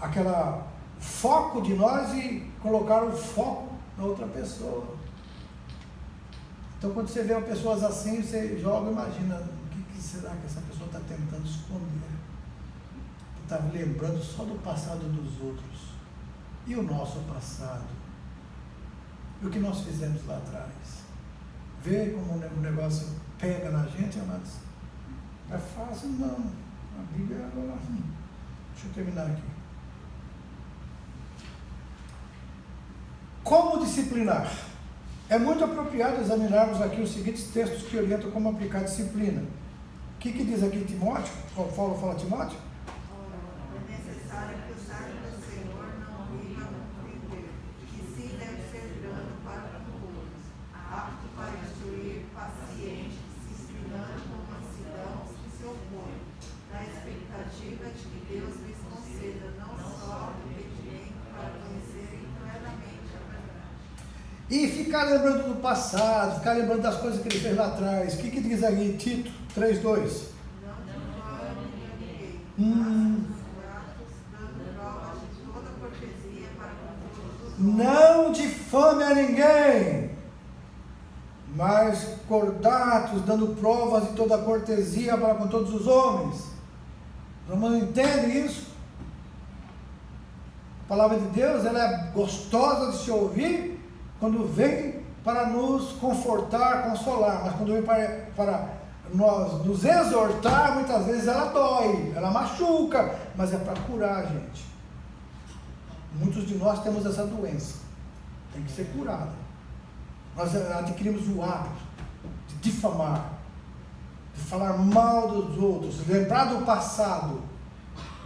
aquela foco de nós e colocar o foco na outra pessoa. Então, quando você vê pessoas assim, você joga, imagina, o que será que essa pessoa está tentando esconder? Está lembrando só do passado dos outros. E o nosso passado? E o que nós fizemos lá atrás? Vê como o negócio pega na gente, amados? Não é fácil, não. A Bíblia agora. Deixa eu terminar aqui. Como disciplinar? É muito apropriado examinarmos aqui os seguintes textos que orientam como aplicar disciplina. O que diz aqui Timóteo? Paulo fala a Timóteo? É necessário que o servo do Senhor não viva no viver, que sim deve ser grande para todos, apto para instruir, paciente, disciplinando com mansidão os que se opõem, na expectativa de que Deus lhes conceda não só o arrependimento para conhecerem plenamente a verdade. E ficar lembrando do passado, ficar lembrando das coisas que ele fez lá atrás. O que diz aí Tito 3:2? Não difame a ninguém, mas cordatos, dando provas de toda cortesia para com todos os homens. Os irmãos entendem isso? A palavra de Deus, ela é gostosa de se ouvir quando vem para nos confortar, consolar, mas quando vem para nós nos exortar, muitas vezes ela dói, ela machuca, mas é para curar a gente. Muitos de nós temos essa doença, tem que ser curada. Nós adquirimos o hábito de difamar, de falar mal dos outros, lembrar do passado.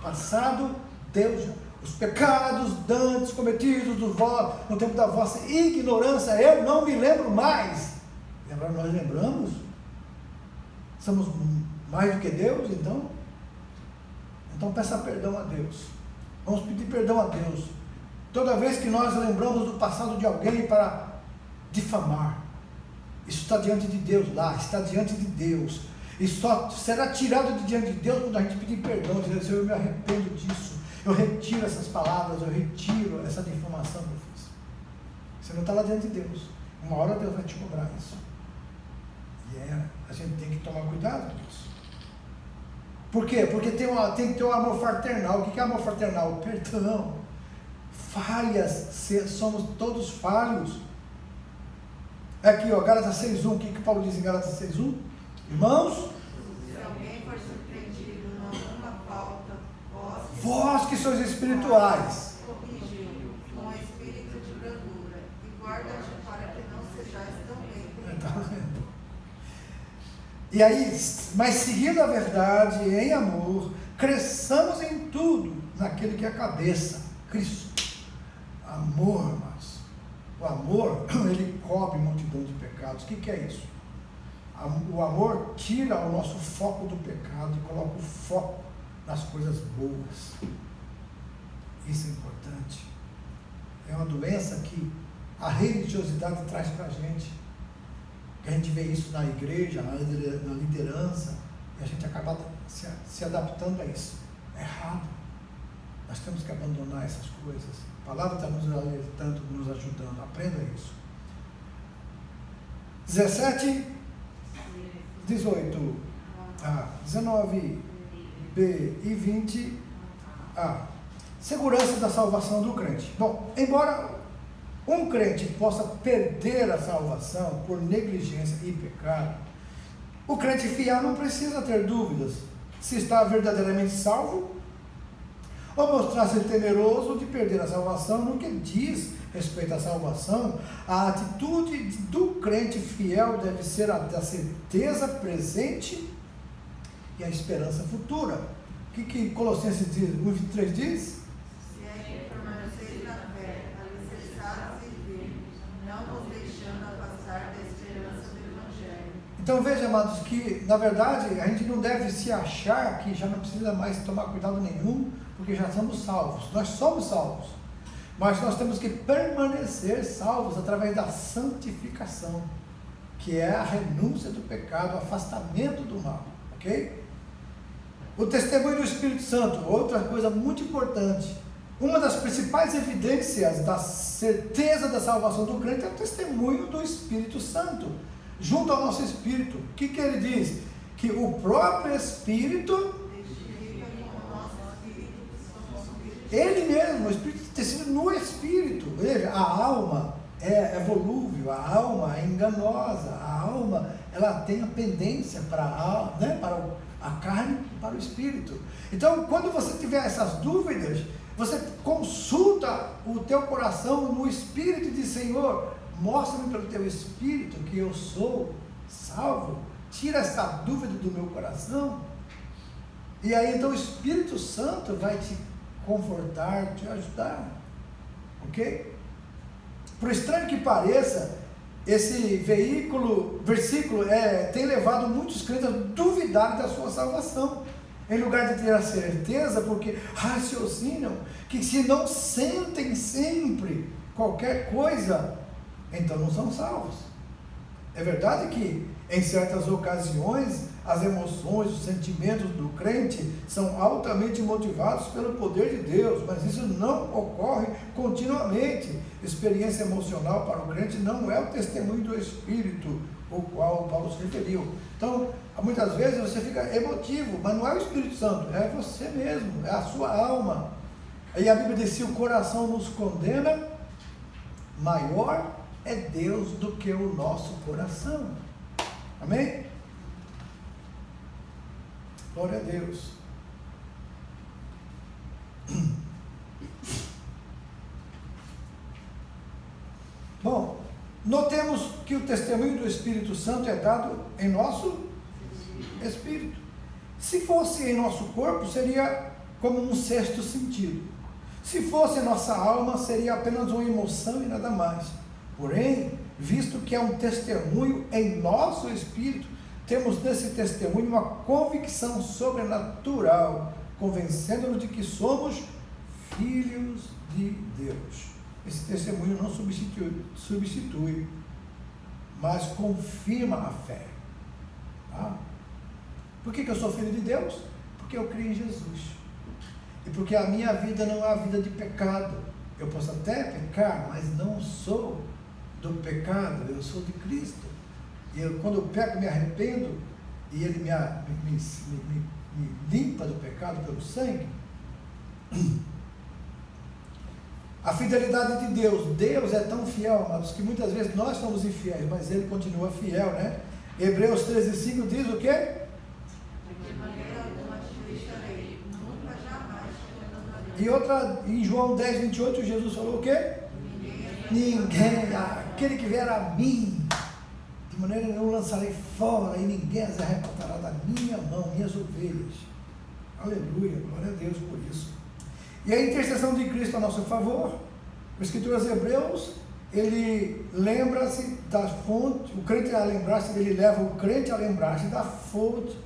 Passado, Deus já, os pecados dantes cometidos no tempo da vossa ignorância, eu não me lembro mais. E agora nós lembramos. Somos Mais do que Deus, então? Então peça perdão a Deus. Vamos pedir perdão a Deus. Toda vez que nós lembramos do passado de alguém para difamar, isso está diante de Deus lá, está diante de Deus. E só será tirado de diante de Deus quando a gente pedir perdão, dizer, Senhor, eu me arrependo disso. Eu retiro essas palavras, eu retiro essa difamação que eu fiz. Você não está lá diante de Deus. Uma hora Deus vai te cobrar isso. E a gente tem que tomar cuidado com isso. Por quê? Porque tem que ter um amor fraternal. O que é amor fraternal? Perdão. Falhas, somos todos falhos. Aqui, ó, Gálatas 6:1, o que Paulo diz em Gálatas 6:1? Irmãos, se alguém for surpreendido em alguma falta, vós que sois espirituais, corrigiu com espírito de brandura e guarda-te para que não sejais também. E aí, mas seguindo a verdade em amor, cresçamos em tudo naquele que é a cabeça, Cristo. Amor, irmãos. O amor, ele cobre multidão de pecados. O que é isso? O amor tira o nosso foco do pecado e coloca o foco nas coisas boas. Isso é importante. É uma doença que a religiosidade traz para a gente. A gente vê isso na igreja, na liderança, e a gente acaba se adaptando a isso. É errado. Nós temos que abandonar essas coisas. A palavra está nos alertando, nos ajudando. Aprenda isso. 17, 18, 19b e 20a. Segurança da salvação do crente. Bom, embora um crente possa perder a salvação por negligência e pecado, o crente fiel não precisa ter dúvidas se está verdadeiramente salvo ou mostrar-se temeroso de perder a salvação. No que diz respeito à salvação, a atitude do crente fiel deve ser a da certeza presente e a esperança futura. O que Colossenses 1:23 diz? Então veja, amados, que na verdade a gente não deve se achar que já não precisa mais tomar cuidado nenhum, porque já somos salvos. Nós somos salvos, mas nós temos que permanecer salvos através da santificação, que é a renúncia do pecado, o afastamento do mal, ok? O testemunho do Espírito Santo, outra coisa muito importante. Uma das principais evidências da certeza da salvação do crente é o testemunho do Espírito Santo junto ao nosso espírito. O que ele diz? Que o próprio Espírito, ele mesmo, o Espírito tecido no Espírito. Veja, a alma é volúvel, a alma é enganosa, a alma ela tem a pendência para a carne e para o Espírito. Então, quando você tiver essas dúvidas, você consulta o teu coração no Espírito e diz: Senhor, mostra-me pelo teu Espírito que eu sou salvo, tira essa dúvida do meu coração, e aí então o Espírito Santo vai te confortar, te ajudar, ok? Por estranho que pareça, esse versículo tem levado muitos crentes a duvidar da sua salvação, em lugar de ter a certeza, porque raciocinam que se não sentem sempre qualquer coisa, então não são salvos. É verdade que em certas ocasiões as emoções, os sentimentos do crente são altamente motivados pelo poder de Deus, mas isso não ocorre continuamente. Experiência emocional para o crente não é o testemunho do Espírito, o qual Paulo se referiu. Então, muitas vezes você fica emotivo, mas não é o Espírito Santo, é você mesmo, é a sua alma. Aí a Bíblia diz: se o coração nos condena, maior é Deus do que o nosso coração. Amém? Glória a Deus. Bom, notemos que o testemunho do Espírito Santo é dado em nosso espírito. Se fosse em nosso corpo, seria como um sexto sentido. Se fosse em nossa alma, seria apenas uma emoção e nada mais. Porém, visto que é um testemunho em nosso espírito, temos nesse testemunho uma convicção sobrenatural, convencendo-nos de que somos filhos de Deus. Esse testemunho não substitui, mas confirma a fé. Tá? Por que eu sou filho de Deus? Porque eu creio em Jesus. E porque a minha vida não é a vida de pecado. Eu posso até pecar, mas não sou do pecado, eu sou de Cristo. E quando eu peco, me arrependo, e Ele me limpa do pecado pelo sangue. A fidelidade de Deus. Deus é tão fiel, amados, que muitas vezes nós somos infiéis, mas Ele continua fiel, né? Hebreus 13:5 diz o quê? E outra, em João 10:28, Jesus falou o quê? Ninguém, aquele que vier a mim, de maneira nenhuma eu lançarei fora, e ninguém as arrebatará da minha mão, minhas ovelhas. Aleluia, glória a Deus por isso. E a intercessão de Cristo a nosso favor, o escritor aos Hebreus, ele lembra-se da fonte, o crente a lembrar-se, ele leva o crente a lembrar-se da fonte,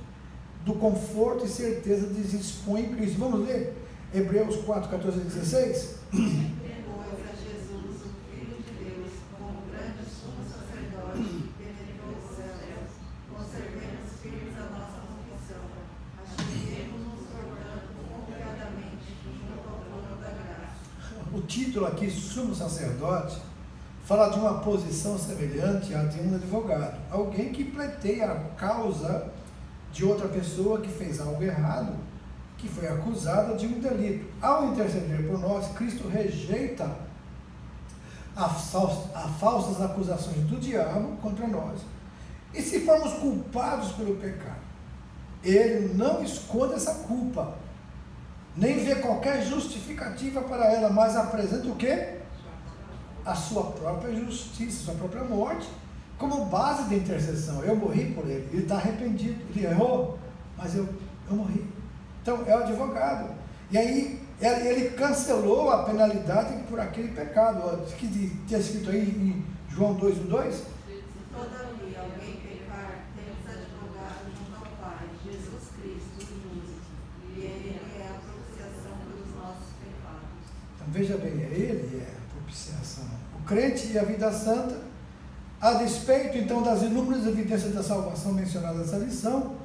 do conforto e certeza de se expor em Cristo. Vamos ler Hebreus 4:14-16? O título aqui, sumo sacerdote, fala de uma posição semelhante à de um advogado, alguém que pleiteia a causa de outra pessoa que fez algo errado, que foi acusada de um delito. Ao interceder por nós, Cristo rejeita as falsas acusações do diabo contra nós. E se formos culpados pelo pecado, Ele não esconde essa culpa, nem vê qualquer justificativa para ela, mas apresenta o quê? A sua própria justiça, sua própria morte, como base de intercessão. Eu morri por ele, ele está arrependido, ele errou, mas eu morri. Então é o advogado. E aí ele cancelou a penalidade por aquele pecado, que tinha escrito aí em João 2:2. Todavia, alguém pecar, temos advogado junto ao Pai, Jesus Cristo, justo, e Ele é a propiciação pelos nossos pecados. Então veja bem, Ele é a propiciação. O crente e a vida santa, a despeito então das inúmeras evidências da salvação mencionadas nessa lição,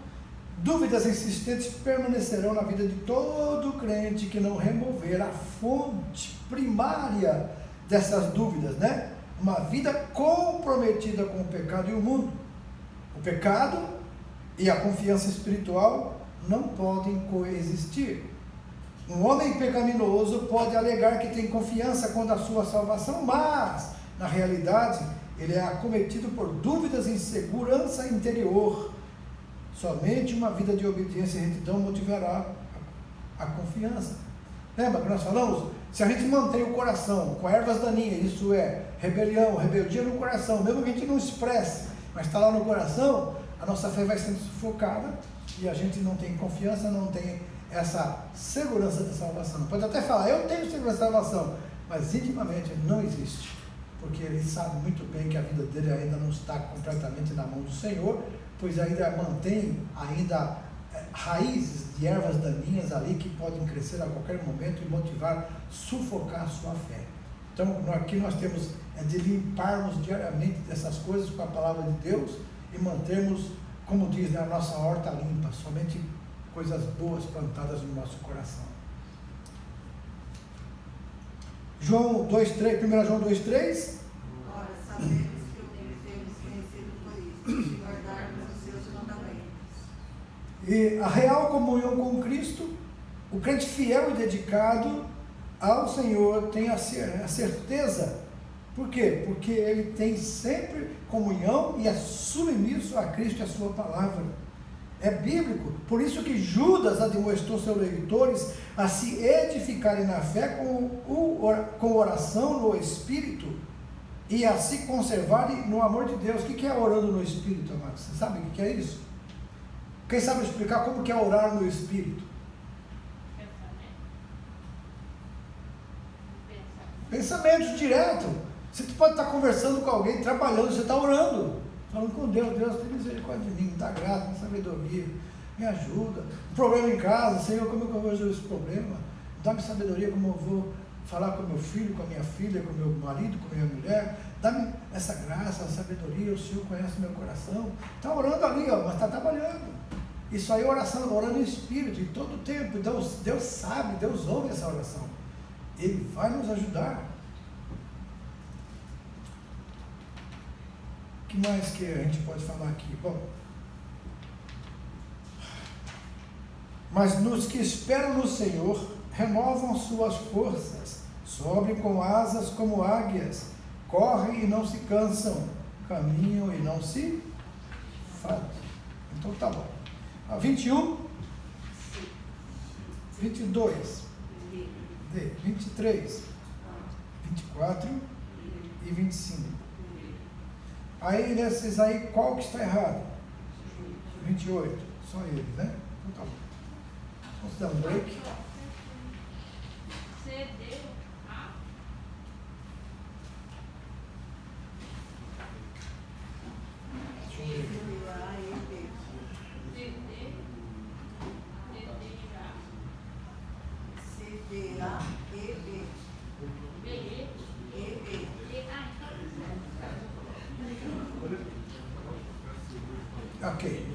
dúvidas insistentes permanecerão na vida de todo crente que não remover a fonte primária dessas dúvidas, né? Uma vida comprometida com o pecado e o mundo. O pecado e a confiança espiritual não podem coexistir. Um homem pecaminoso pode alegar que tem confiança quanto à sua salvação, mas, na realidade, ele é acometido por dúvidas e insegurança interior. Somente uma vida de obediência e retidão motivará a confiança. Lembra que nós falamos? Se a gente mantém o coração com ervas daninhas, isso é rebelião, rebeldia no coração, mesmo que a gente não expresse, mas está lá no coração, a nossa fé vai sendo sufocada e a gente não tem confiança, não tem essa segurança da salvação. Pode até falar, eu tenho segurança da salvação, mas intimamente não existe, porque ele sabe muito bem que a vida dele ainda não está completamente na mão do Senhor, pois ainda mantém raízes de ervas daninhas ali que podem crescer a qualquer momento e motivar, sufocar a sua fé. Então aqui nós temos de limparmos diariamente dessas coisas com a palavra de Deus e mantermos, como diz, a nossa horta limpa, somente coisas boas plantadas no nosso coração. João 2:3, 1 João 2:3. Ora, sabemos que o que temos conhecido por isso, de guardarmos os seus mandamentos. E a real comunhão com Cristo, o crente fiel e dedicado ao Senhor tem a certeza. Por quê? Porque ele tem sempre comunhão e é submisso a Cristo e a sua palavra. É bíblico, por isso que Judas admoestou seus leitores a se edificarem na fé com oração no Espírito e a se conservarem no amor de Deus. O que é orando no Espírito, amados? Você sabe o que é isso? Quem sabe explicar como que é orar no Espírito? Pensamentos direto. Você pode estar conversando com alguém, trabalhando, você está orando. falando com Deus, Deus tem misericórdia de mim, me dá graça, me dá sabedoria, me ajuda. Um problema em casa, Senhor, como é que eu vou resolver esse problema? Dá-me sabedoria como eu vou falar com meu filho, com a minha filha, com meu marido, com a minha mulher. Dá-me essa graça, essa sabedoria, o Senhor conhece o meu coração. Está orando ali, ó, mas está trabalhando. Isso aí é oração, orando em espírito, em todo o tempo. Deus sabe, Deus ouve essa oração. Ele vai nos ajudar. O que mais que a gente pode falar aqui? Bom, mas nos que esperam no Senhor, renovam suas forças, sobem com asas como águias, correm e não se cansam, caminham e não se fatigam. Então tá bom. 21, 22, 23, 24 e 25. Aí nesses aí, qual que está errado? 28, só ele, né? Então tá bom. Vamos dar um break. Ok.